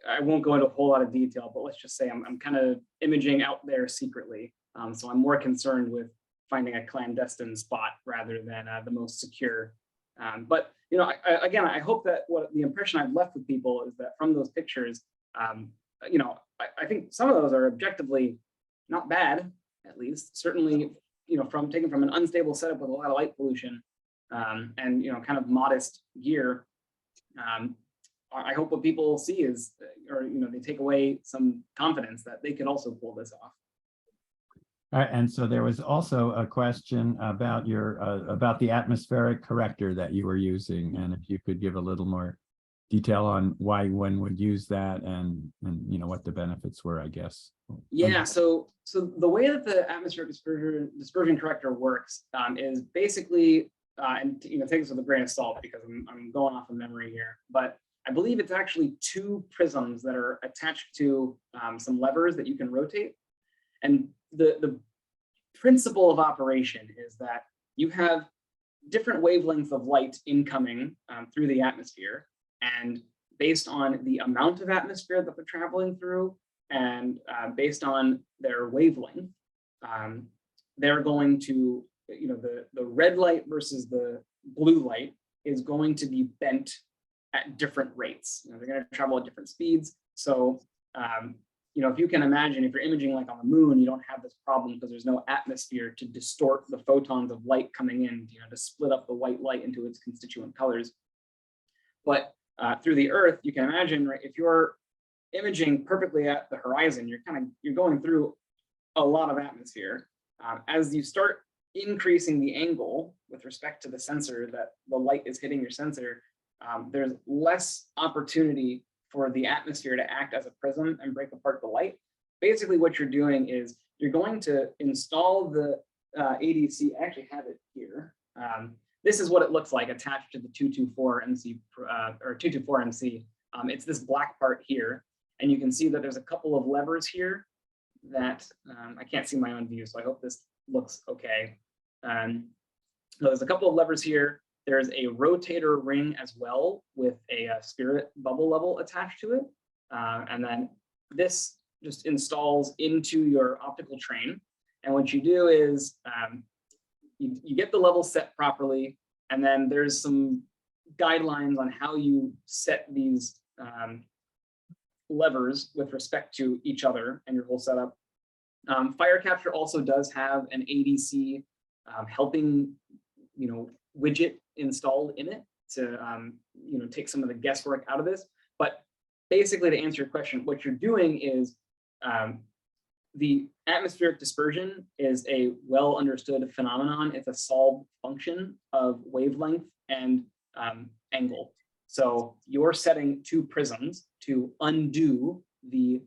B: I won't go into a whole lot of detail, but let's just say I'm kind of imaging out there secretly. So I'm more concerned with finding a clandestine spot rather than the most secure But again, I hope that what the impression I've left with people is that from those pictures, I think some of those are objectively not bad, at least. Certainly, from taken from an unstable setup with a lot of light pollution, and kind of modest gear. I hope what people see is, or they take away some confidence that they can also pull this off.
A: All right, and so there was also a question about your about the atmospheric corrector that you were using, and if you could give a little more detail on why one would use that, and what the benefits were, I guess.
B: Yeah, so the way that the atmospheric dispersion corrector works is basically, and take this with a grain of salt because I'm going off of memory here, but I believe it's actually 2 prisms that are attached to some levers that you can rotate. And the principle of operation is that you have different wavelengths of light incoming through the atmosphere, and based on the amount of atmosphere that they're traveling through, and based on their wavelength, they're going to, the red light versus the blue light is going to be bent at different rates. They're going to travel at different speeds. So, if you can imagine, if you're imaging like on the moon, you don't have this problem because there's no atmosphere to distort the photons of light coming in, to split up the white light into its constituent colors. But through the Earth, you can imagine, right, if you're imaging perfectly at the horizon, you're going through a lot of atmosphere. As you start increasing the angle with respect to the sensor that the light is hitting your sensor, there's less opportunity for the atmosphere to act as a prism and break apart the light. Basically, what you're doing is you're going to install the ADC. I actually have it here. This is what it looks like attached to the 224 MC or 224 MC. It's this black part here, and you can see that there's a couple of levers here that I can't see my own view, so I hope this looks okay. So there's a couple of levers here. There's a rotator ring as well with a spirit bubble level attached to it. And then this just installs into your optical train. And what you do is you get the level set properly, and then there's some guidelines on how you set these levers with respect to each other and your whole setup. Fire capture also does have an ADC helping widget installed in it to take some of the guesswork out of this. But basically, to answer your question, what you're doing is the atmospheric dispersion is a well understood phenomenon. It's a solved function of wavelength and angle. So you're setting 2 prisms to undo the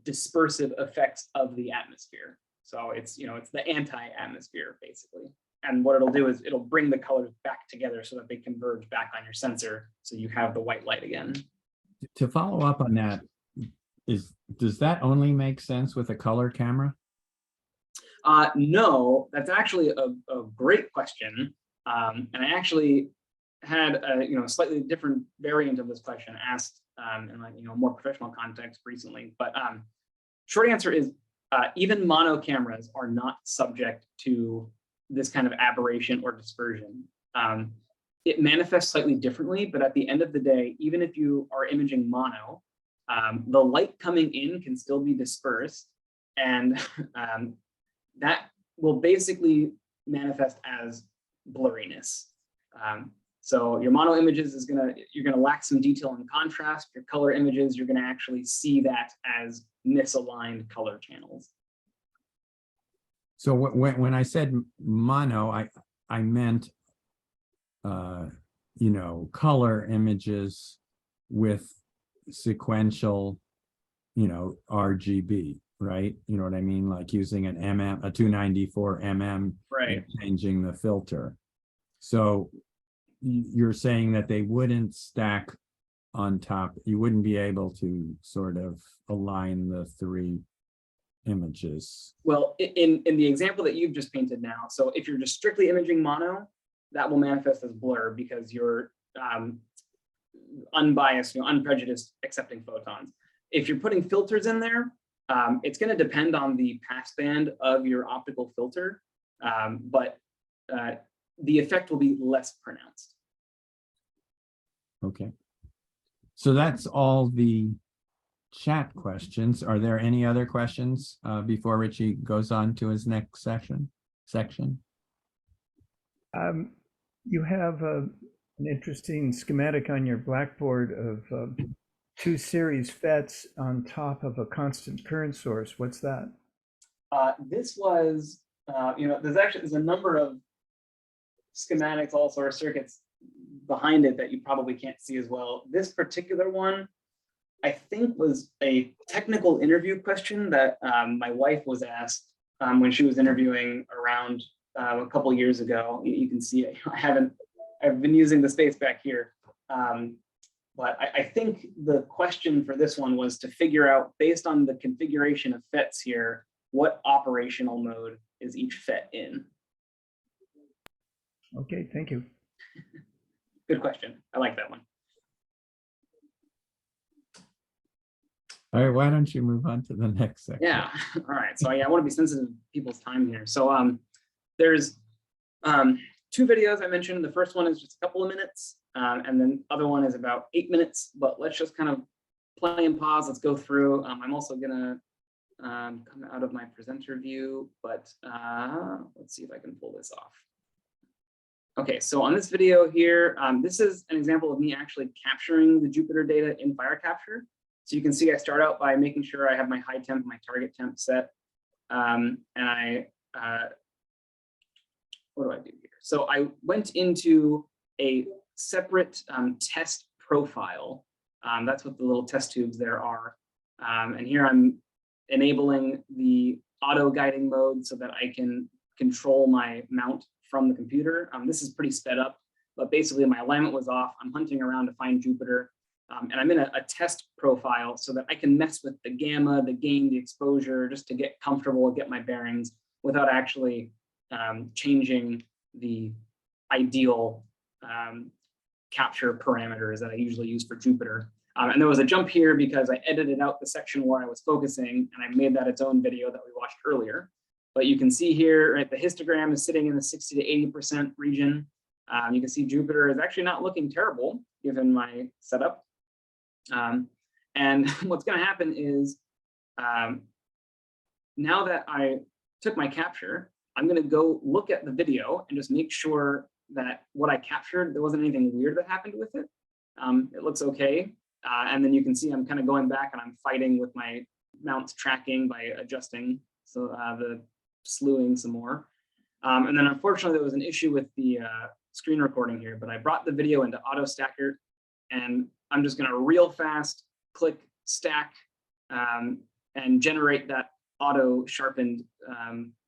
B: dispersive effects of the atmosphere. So it's it's the anti-atmosphere basically. And what it'll do is it'll bring the colors back together so that they converge back on your sensor, so you have the white light again.
A: To follow up on that, does that only make sense with a color camera?
B: No, that's actually a great question. And I actually had a slightly different variant of this question asked in like more professional context recently. But short answer is even mono cameras are not subject to this kind of aberration or dispersion. It manifests slightly differently, but at the end of the day, even if you are imaging mono, the light coming in can still be dispersed, and that will basically manifest as blurriness. So your mono images you're gonna lack some detail and contrast. Your color images, you're gonna actually see that as misaligned color channels.
A: So when I said mono, I meant color images with sequential RGB, right? You know what I mean? Like using a 294 mm,
B: right,
A: and changing the filter. So you're saying that they wouldn't stack on top. You wouldn't be able to sort of align the 3 images.
B: Well, in the example that you've just painted now, so if you're just strictly imaging mono, that will manifest as blur because you're unbiased, unprejudiced accepting photons. If you're putting filters in there, it's going to depend on the passband of your optical filter. But the effect will be less pronounced.
A: Okay. So that's all the chat questions. Are there any other questions before Richie goes on to his next section?
D: You have an interesting schematic on your blackboard of two series FETs on top of a constant current source. What's that?
B: This was, there's a number of schematics, all sort of circuits behind it that you probably can't see as well. This particular one, I think, was a technical interview question that my wife was asked when she was interviewing around a couple of years ago. You can see I've been using the space back here. But I think the question for this one was to figure out, based on the configuration of FETs here, what operational mode is each FET in?
D: Okay, thank you.
B: Good question. I like that one.
A: All right, why don't you move on to the next section?
B: Yeah. All right. So I want to be sensitive to people's time here. So there's two videos I mentioned. The first one is just a couple of minutes, and then the other one is about 8 minutes. But let's just kind of play and pause. Let's go through. I'm also gonna come out of my presenter view, but let's see if I can pull this off. Okay, so on this video here, this is an example of me actually capturing the Jupyter data in FireCapture. So you can see I start out by making sure I have my high temp, my target temp set. And what do I do here? So I went into a separate test profile. That's what the little test tubes there are. And here I'm enabling the auto guiding mode so that I can control my mount from the computer. This is pretty sped up, but basically my alignment was off. I'm hunting around to find Jupyter. And I'm in a test profile so that I can mess with the gamma, the gain, the exposure, just to get comfortable and get my bearings without actually changing the ideal capture parameters that I usually use for Jupyter. And there was a jump here because I edited out the section where I was focusing, and I made that its own video that we watched earlier. But you can see here, right, the histogram is sitting in the 60 to 80% region. You can see Jupyter is actually not looking terrible given my setup. And what's going to happen is now that I took my capture, I'm going to go look at the video and just make sure that what I captured, there wasn't anything weird that happened with it. It looks okay. And then you can see I'm kind of going back and I'm fighting with my mounts tracking by adjusting so the slewing some more. And then unfortunately there was an issue with the screen recording here, but I brought the video into auto stacker, and I'm just going to real fast click stack and generate that auto sharpened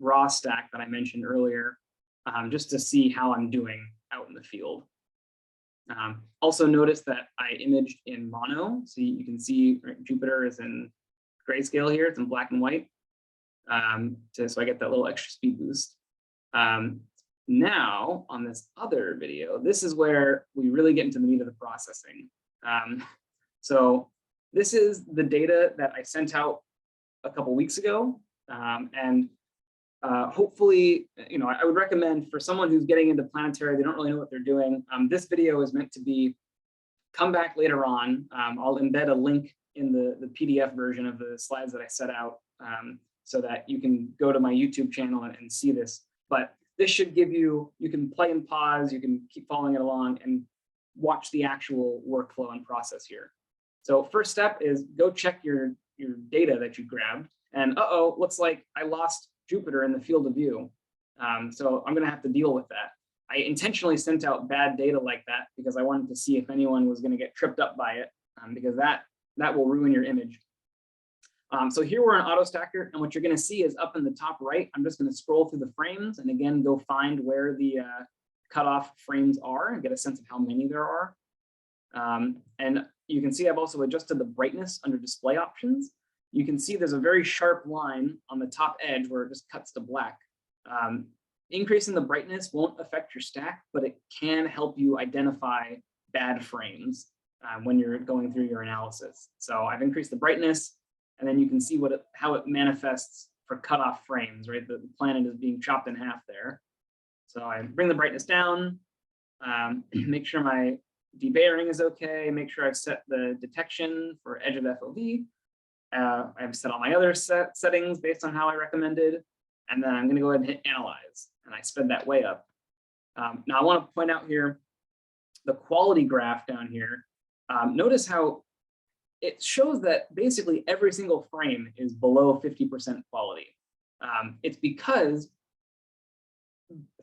B: raw stack that I mentioned earlier, just to see how I'm doing out in the field. Also notice that I imaged in mono, so you can see right, Jupyter is in grayscale here, it's in black and white, so I get that little extra speed boost. Now on this other video, this is where we really get into the meat of the processing. So this is the data that I sent out a couple weeks ago, and hopefully, I would recommend for someone who's getting into Planetary, they don't really know what they're doing. This video is meant to be, come back later on. I'll embed a link in the PDF version of the slides that I set out so that you can go to my YouTube channel and see this. But this should give you, you can play and pause, you can keep following it along and watch the actual workflow and process here. So first step is go check your data that you grabbed. And looks like I lost Jupyter in the field of view. So I'm gonna have to deal with that. I intentionally sent out bad data like that because I wanted to see if anyone was gonna get tripped up by it, because that will ruin your image. So here we're in auto stacker, and what you're gonna see is up in the top right, I'm just gonna scroll through the frames and again, go find where the cutoff frames are and get a sense of how many there are. And you can see I've also adjusted the brightness under display options. You can see there's a very sharp line on the top edge where it just cuts to black. Increasing the brightness won't affect your stack, but it can help you identify bad frames when you're going through your analysis. So I've increased the brightness, and then you can see how it manifests for cutoff frames, right? The planet is being chopped in half there. So I bring the brightness down, make sure my debayering is okay, make sure I've set the detection for edge of FOV. I've set all my other settings based on how I recommended, and then I'm going to go ahead and hit analyze, and I sped that way up. Now I want to point out here the quality graph down here. Notice how it shows that basically every single frame is below 50% quality. It's because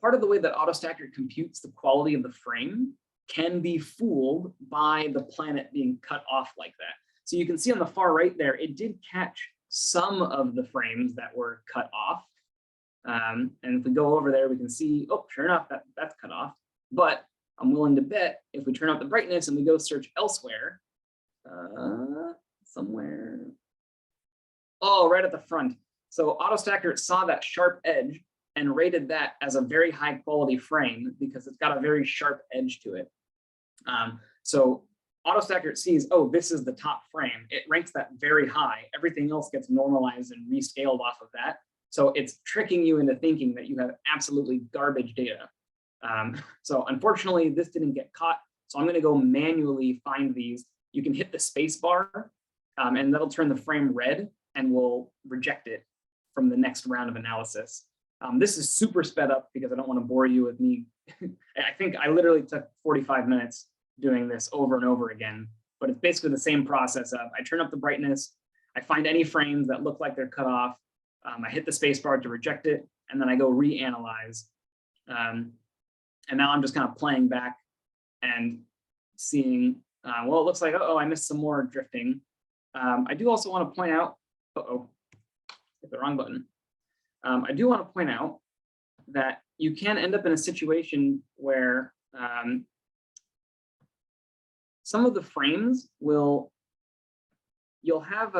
B: part of the way that AutoStacker computes the quality of the frame can be fooled by the planet being cut off like that. So you can see on the far right there, it did catch some of the frames that were cut off. And if we go over there, we can see, oh, sure enough, that's cut off. But I'm willing to bet if we turn up the brightness and we go search elsewhere, somewhere, oh, right at the front. So AutoStacker saw that sharp edge and rated that as a very high quality frame because it's got a very sharp edge to it. So AutoStacker sees, oh, this is the top frame. It ranks that very high. Everything else gets normalized and rescaled off of that. So it's tricking you into thinking that you have absolutely garbage data. So unfortunately, this didn't get caught. So I'm going to go manually find these. You can hit the space bar and that'll turn the frame red and we'll reject it from the next round of analysis. This is super sped up because I don't want to bore you with me. I think I literally took 45 minutes doing this over and over again, but it's basically the same process of I turn up the brightness, I find any frames that look like they're cut off, I hit the space bar to reject it, and then I go reanalyze. And now I'm just kind of playing back and seeing, well, it looks like, oh, I missed some more drifting. I do also want to point out, hit the wrong button. I do want to point out that you can end up in a situation where some of the frames you'll have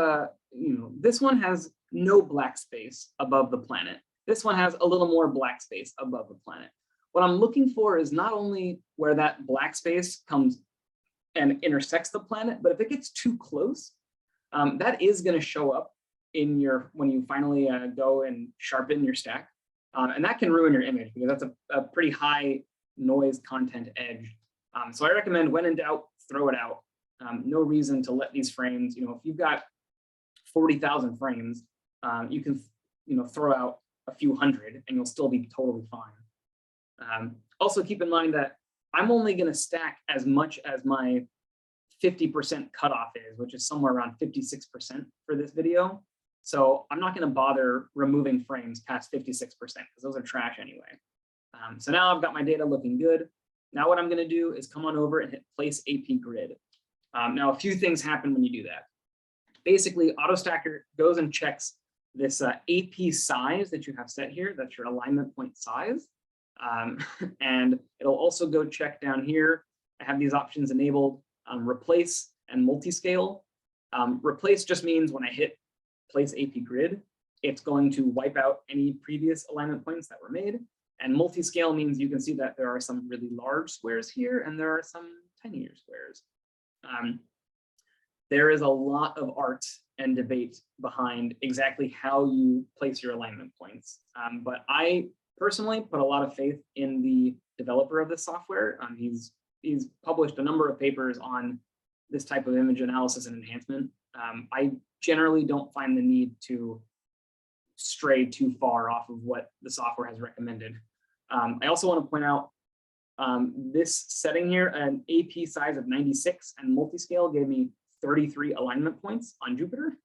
B: this one has no black space above the planet. This one has a little more black space above the planet. What I'm looking for is not only where that black space comes and intersects the planet, but if it gets too close, that is going to show up in when you finally go and sharpen your stack. And that can ruin your image because that's a pretty high noise content edge. So I recommend when in doubt, throw it out. No reason to let these frames, if you've got 40,000 frames, you can, throw out a few hundred and you'll still be totally fine. Also keep in mind that I'm only going to stack as much as my 50% cutoff is, which is somewhere around 56% for this video. So I'm not going to bother removing frames past 56% because those are trash anyway. So now I've got my data looking good. Now what I'm going to do is come on over and hit place AP grid. Now a few things happen when you do that. Basically, AutoStacker goes and checks this AP size that you have set here. That's your alignment point size. And it'll also go check down here. I have these options enabled, replace and multi-scale. Replace just means when I hit place AP grid, it's going to wipe out any previous alignment points that were made. And multi-scale means you can see that there are some really large squares here and there are some tinier squares. There is a lot of art and debate behind exactly how you place your alignment points. But I personally put a lot of faith in the developer of this software. He's published a number of papers on this type of image analysis and enhancement. I generally don't find the need to stray too far off of what the software has recommended. I also want to point out this setting here, an AP size of 96 and multi-scale gave me 33 alignment points on Jupiter.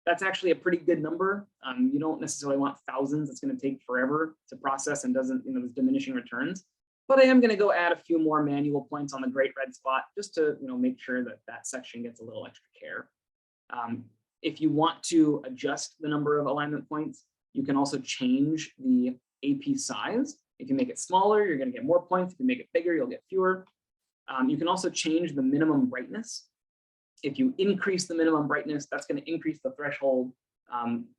B: That's actually a pretty good number. You don't necessarily want thousands. It's going to take forever to process and doesn't, there's diminishing returns. But I am going to go add a few more manual points on the great red spot just to make sure that that section gets a little extra care. If you want to adjust the number of alignment points, you can also change the AP size. If you make it smaller, you're going to get more points. If you make it bigger, you'll get fewer. You can also change the minimum brightness. If you increase the minimum brightness, that's going to increase the threshold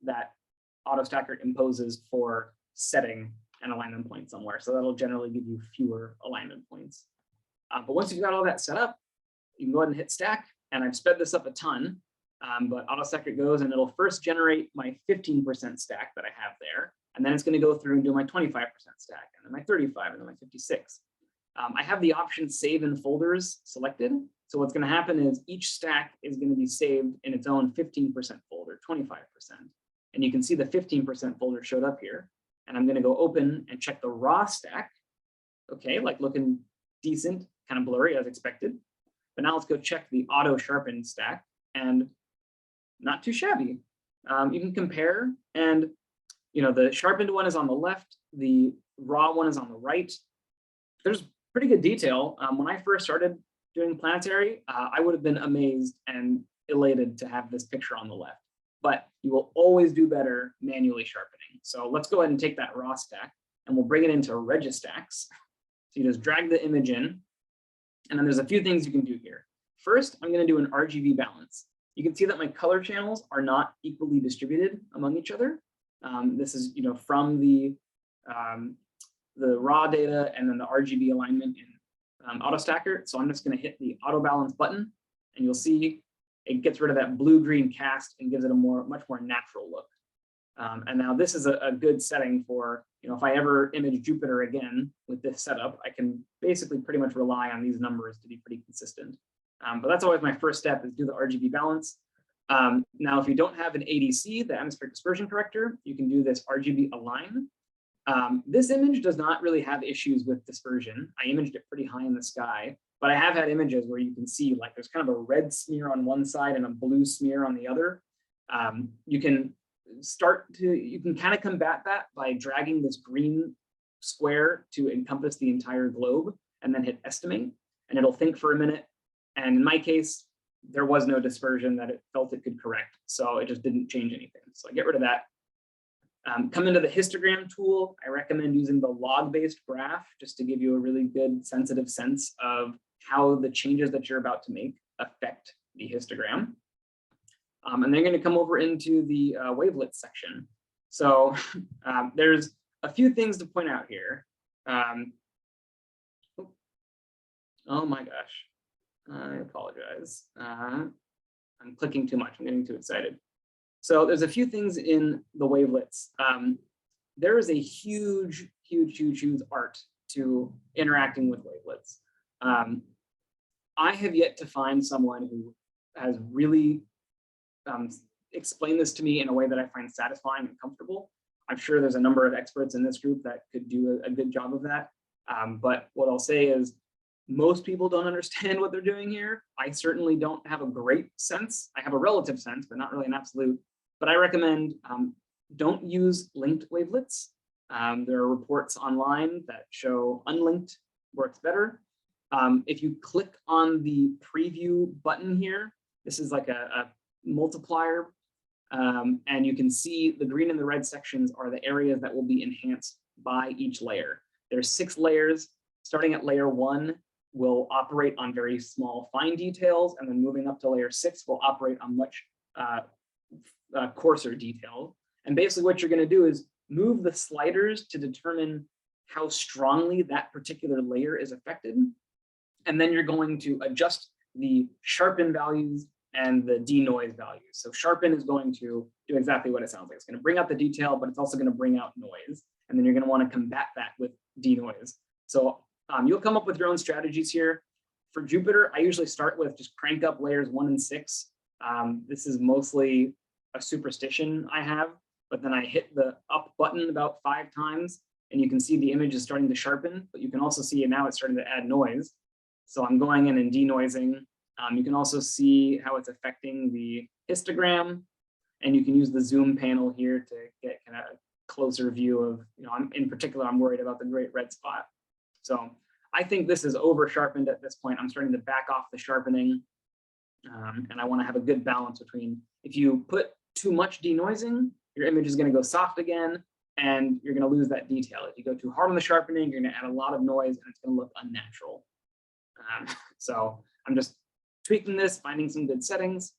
B: that AutoStacker imposes for setting an alignment point somewhere. So that'll generally give you fewer alignment points. But once you've got all that set up, you can go ahead and hit stack. And I've sped this up a ton, but AutoStacker goes and it'll first generate my 15% stack that I have there. And then it's going to go through and do my 25% stack, and then my 35, and then my 56. I have the option save in folders selected. So what's going to happen is each stack is going to be saved in its own 15% folder, 25%. And you can see the 15% folder showed up here. And I'm going to go open and check the raw stack. Okay, like looking decent, kind of blurry as expected. But now let's go check the auto sharpened stack, and not too shabby. You can compare, and the sharpened one is on the left, the raw one is on the right. There's pretty good detail. When I first started doing Planetary, I would have been amazed and elated to have this picture on the left. But you will always do better manually sharpening. So let's go ahead and take that raw stack, and we'll bring it into Registacks. So you just drag the image in, and then there's a few things you can do here. First, I'm going to do an RGB balance. You can see that my color channels are not equally distributed among each other. This is from the raw data and then the RGB alignment in AutoStacker. So I'm just going to hit the auto balance button, and you'll see it gets rid of that blue-green cast and gives it a much more natural look. And now this is a good setting for, if I ever image Jupiter again with this setup, I can basically pretty much rely on these numbers to be pretty consistent. But that's always my first step, is do the RGB balance. Now, if you don't have an ADC, the atmospheric dispersion corrector, you can do this RGB align. This image does not really have issues with dispersion. I imaged it pretty high in the sky, but I have had images where you can see like there's kind of a red smear on one side and a blue smear on the other. You can kind of combat that by dragging this green square to encompass the entire globe, and then hit estimate, and it'll think for a minute. And in my case, there was no dispersion that it felt it could correct, so it just didn't change anything. So I get rid of that. Come into the histogram tool. I recommend using the log-based graph just to give you a really good sensitive sense of how the changes that you're about to make affect the histogram. And then you're going to come over into the wavelets section. So there's a few things to point out here. Oh my gosh, I apologize. I'm clicking too much. I'm getting too excited. So there's a few things in the wavelets. There is a huge art to interacting with wavelets. I have yet to find someone who has really explained this to me in a way that I find satisfying and comfortable. I'm sure there's a number of experts in this group that could do a good job of that. But what I'll say is, most people don't understand what they're doing here. I certainly don't have a great sense. I have a relative sense, but not really an absolute. But I recommend don't use linked wavelets. There are reports online that show unlinked works better. If you click on the preview button here, this is like a multiplier, and you can see the green and the red sections are the areas that will be enhanced by each layer. There's 6 layers. Starting at layer 1 will operate on very small fine details, and then moving up to layer 6 will operate on much coarser detail. And basically what you're going to do is move the sliders to determine how strongly that particular layer is affected. And then you're going to adjust the sharpen values and the denoise values. So sharpen is going to do exactly what it sounds like. It's going to bring out the detail, but it's also going to bring out noise. And then you're going to want to combat that with denoise. So you'll come up with your own strategies here. For Jupiter, I usually start with just crank up layers 1 and 6. This is mostly a superstition I have, but then I hit the up button about 5 times, and you can see the image is starting to sharpen, but you can also see now it's starting to add noise. So I'm going in and denoising. You can also see how it's affecting the histogram, and you can use the zoom panel here to get kind of a closer view of, in particular, I'm worried about the great red spot. So I think this is over sharpened at this point. I'm starting to back off the sharpening, and I want to have a good balance between, if you put too much denoising, your image is going to go soft again, and you're going to lose that detail. If you go too hard on the sharpening, you're going to add a lot of noise, and it's going to look unnatural. So I'm just tweaking this, finding some good settings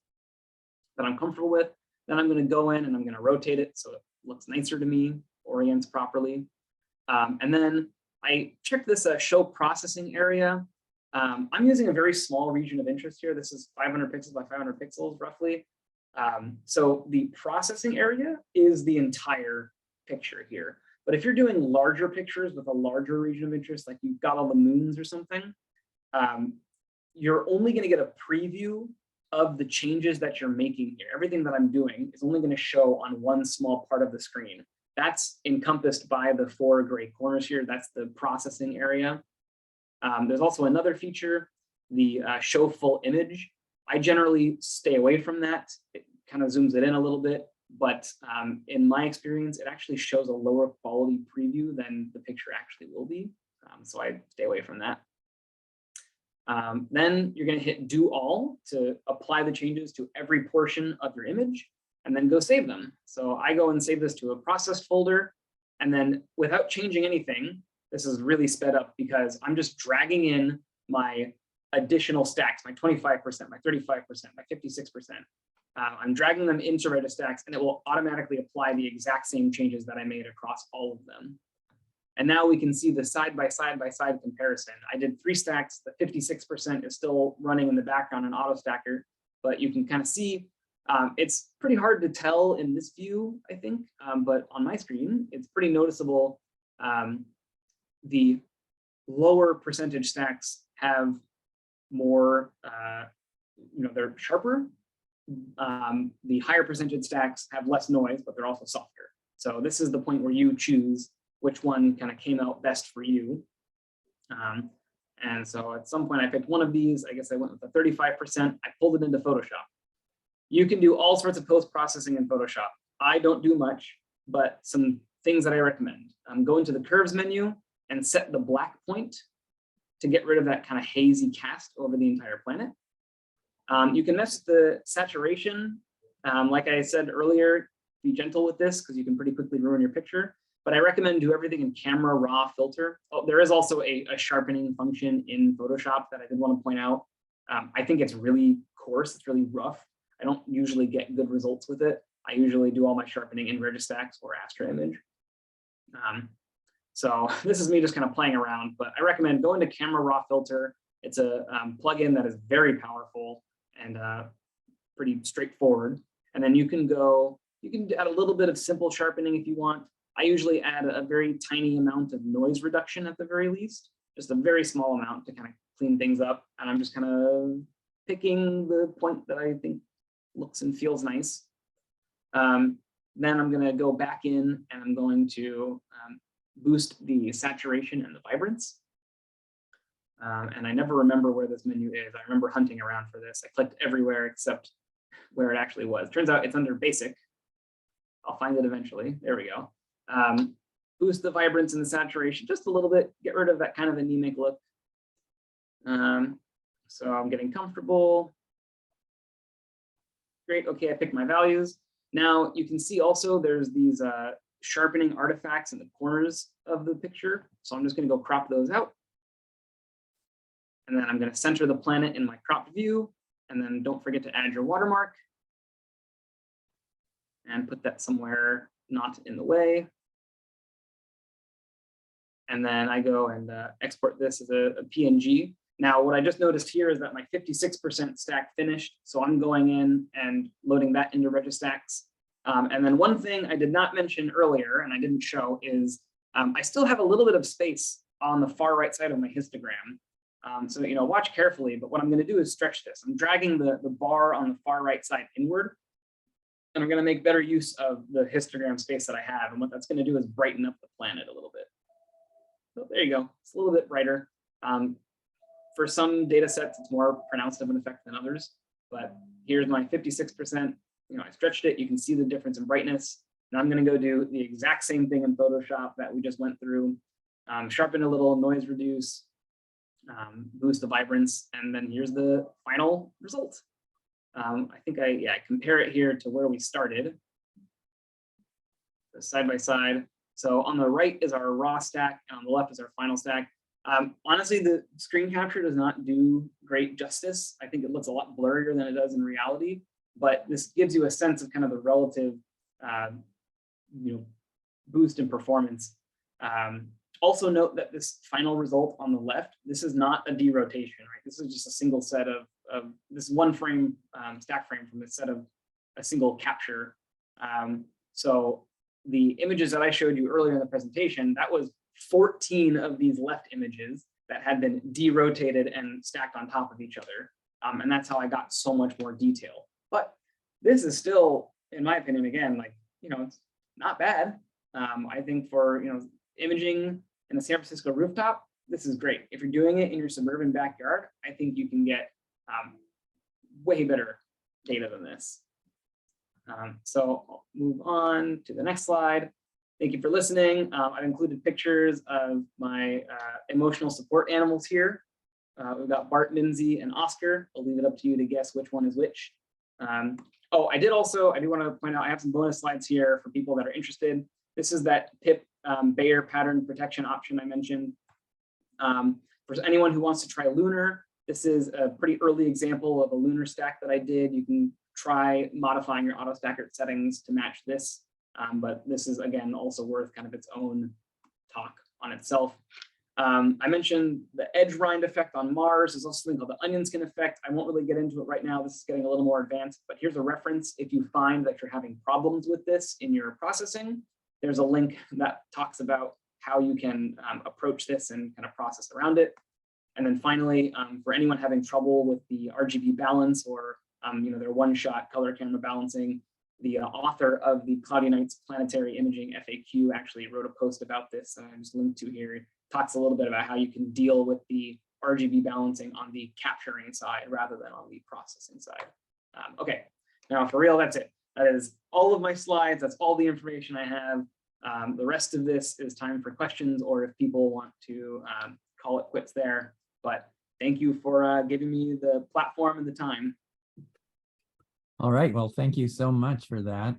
B: that I'm comfortable with. Then I'm going to go in and I'm going to rotate it so it looks nicer to me, orients properly. And then I checked this show processing area. I'm using a very small region of interest here. This is 500 pixels by 500 pixels roughly. So the processing area is the entire picture here. But if you're doing larger pictures with a larger region of interest, like you've got all the moons or something, you're only going to get a preview of the changes that you're making here. Everything that I'm doing is only going to show on one small part of the screen. That's encompassed by the 4 gray corners here. That's the processing area. There's also another feature, the show full image. I generally stay away from that. It kind of zooms it in a little bit, but in my experience, it actually shows a lower quality preview than the picture actually will be. So I stay away from that. Then you're going to hit do all to apply the changes to every portion of your image and then go save them. So I go and save this to a processed folder, and then without changing anything, this is really sped up because I'm just dragging in my additional stacks, my 25%, my 35%, my 56%. I'm dragging them into Registacks, and it will automatically apply the exact same changes that I made across all of them. And now we can see the side by side comparison. I did 3 stacks, the 56% is still running in the background in Auto Stacker, but you can kind of see it's pretty hard to tell in this view, I think, but on my screen, it's pretty noticeable. The lower percentage stacks have more, they're sharper. The higher percentage stacks have less noise, but they're also softer. So this is the point where you choose which one kind of came out best for you. And so at some point I picked one of these. I guess I went with the 35%. I pulled it into Photoshop. You can do all sorts of post-processing in Photoshop. I don't do much, but some things that I recommend. Go into the curves menu and set the black point to get rid of that kind of hazy cast over the entire planet. You can mess with the saturation. Like I said earlier, be gentle with this because you can pretty quickly ruin your picture. But I recommend do everything in camera raw filter. Oh, there is also a sharpening function in Photoshop that I did want to point out. I think it's really coarse, it's really rough. I don't usually get good results with it. I usually do all my sharpening in Registacks or Astra Image. So this is me just kind of playing around, but I recommend going to camera raw filter. It's a plugin that is very powerful and pretty straightforward. And then you can add a little bit of simple sharpening if you want. I usually add a very tiny amount of noise reduction at the very least, just a very small amount to kind of clean things up. And I'm just kind of picking the point that I think looks and feels nice. Then I'm going to go back in and I'm going to boost the saturation and the vibrance. And I never remember where this menu is. I remember hunting around for this. I clicked everywhere except where it actually was. Turns out it's under basic. I'll find it eventually. There we go. Boost the vibrance and the saturation just a little bit, get rid of that kind of anemic look. So I'm getting comfortable. Great, okay, I picked my values. Now you can see also there's these sharpening artifacts in the corners of the picture. So I'm just gonna go crop those out. And then I'm gonna center the planet in my cropped view. And then don't forget to add your watermark. And put that somewhere not in the way. And then I go and export this as a PNG. Now, what I just noticed here is that my 56% stack finished. So I'm going in and loading that into Registacks. And then one thing I did not mention earlier, and I didn't show, is I still have a little bit of space on the far right side of my histogram. So, watch carefully, but what I'm going to do is stretch this. I'm dragging the bar on the far right side inward. And I'm going to make better use of the histogram space that I have. And what that's going to do is brighten up the planet a little bit. So there you go. It's a little bit brighter. For some data sets, it's more pronounced of an effect than others. But here's my 56%. I stretched it. You can see the difference in brightness. And I'm going to go do the exact same thing in Photoshop that we just went through. Sharpen a little, noise reduce, boost the vibrance. And then here's the final result. I think I compare it here to where we started. So side by side. So on the right is our raw stack, and on the left is our final stack. Honestly, the screen capture does not do great justice. I think it looks a lot blurrier than it does in reality, but this gives you a sense of kind of the relative boost in performance. Also note that this final result on the left, this is not a derotation, right? This is just a single set of this one frame, stack frame from this set of a single capture. So the images that I showed you earlier in the presentation, that was 14 of these left images that had been derotated and stacked on top of each other. And that's how I got so much more detail. But this is still, in my opinion, again, like, it's not bad. I think for, imaging in the San Francisco rooftop, this is great. If you're doing it in your suburban backyard, I think you can get way better data than this. So I'll move on to the next slide. Thank you for listening. I've included pictures of my emotional support animals here. We've got Bart, Lindsay, and Oscar. I'll leave it up to you to guess which one is which. Oh, I do want to point out, I have some bonus slides here for people that are interested. This is that PIP Bayer pattern protection option I mentioned. For anyone who wants to try lunar, this is a pretty early example of a lunar stack that I did. You can try modifying your auto stacker settings to match this. But this is, again, also worth kind of its own talk on itself. I mentioned the edge rind effect on Mars. There's also something called the onion skin effect. I won't really get into it right now. This is getting a little more advanced, but here's a reference. If you find that you're having problems with this in your processing, there's a link that talks about how you can approach this and kind of process around it. And then finally, for anyone having trouble with the RGB balance or their one-shot color camera balancing, the author of the Cloudy Nights Planetary Imaging FAQ actually wrote a post about this. I just linked to here. It talks a little bit about how you can deal with the RGB balancing on the capturing side rather than on the processing side. Okay, now for real, that's it. That is all of my slides. That's all the information I have. The rest of this is time for questions or if people want to call it quits there. But thank you for giving me the platform and the time.
A: All right, well, thank you so much for that.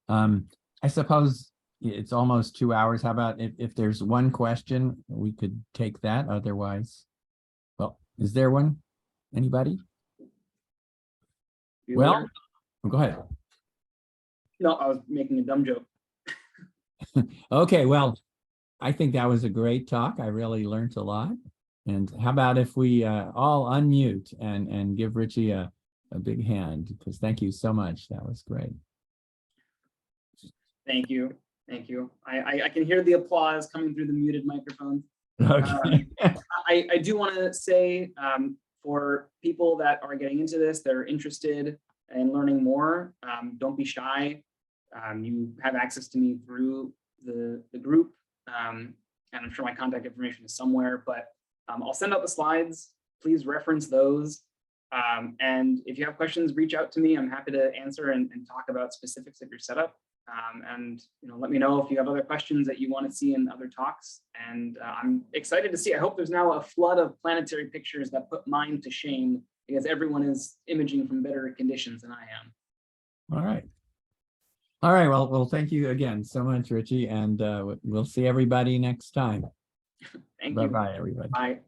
A: I suppose it's almost 2 hours. How about if there's one question, we could take that. Otherwise, well, is there one? Anybody? Well, go ahead.
B: No, I was making a dumb joke.
A: Okay, well, I think that was a great talk. I really learned a lot. And how about if we all unmute and give Richie a big hand, because thank you so much. That was great.
B: Thank you. Thank you. I can hear the applause coming through the muted microphone.
A: Okay.
B: I do want to say for people that are getting into this, that are interested in learning more, don't be shy. You have access to me through the group, and I'm sure my contact information is somewhere, but I'll send out the slides. Please reference those. And if you have questions, reach out to me. I'm happy to answer and talk about specifics of your setup. And let me know if you have other questions that you want to see in other talks. And I'm excited to see. I hope there's now a flood of planetary pictures that put mine to shame, because everyone is imaging from better conditions than I am.
A: All right. All right. Well, thank you again so much, Richie. And we'll see everybody next time.
B: Thank you.
A: Bye-bye, everybody.
B: Bye.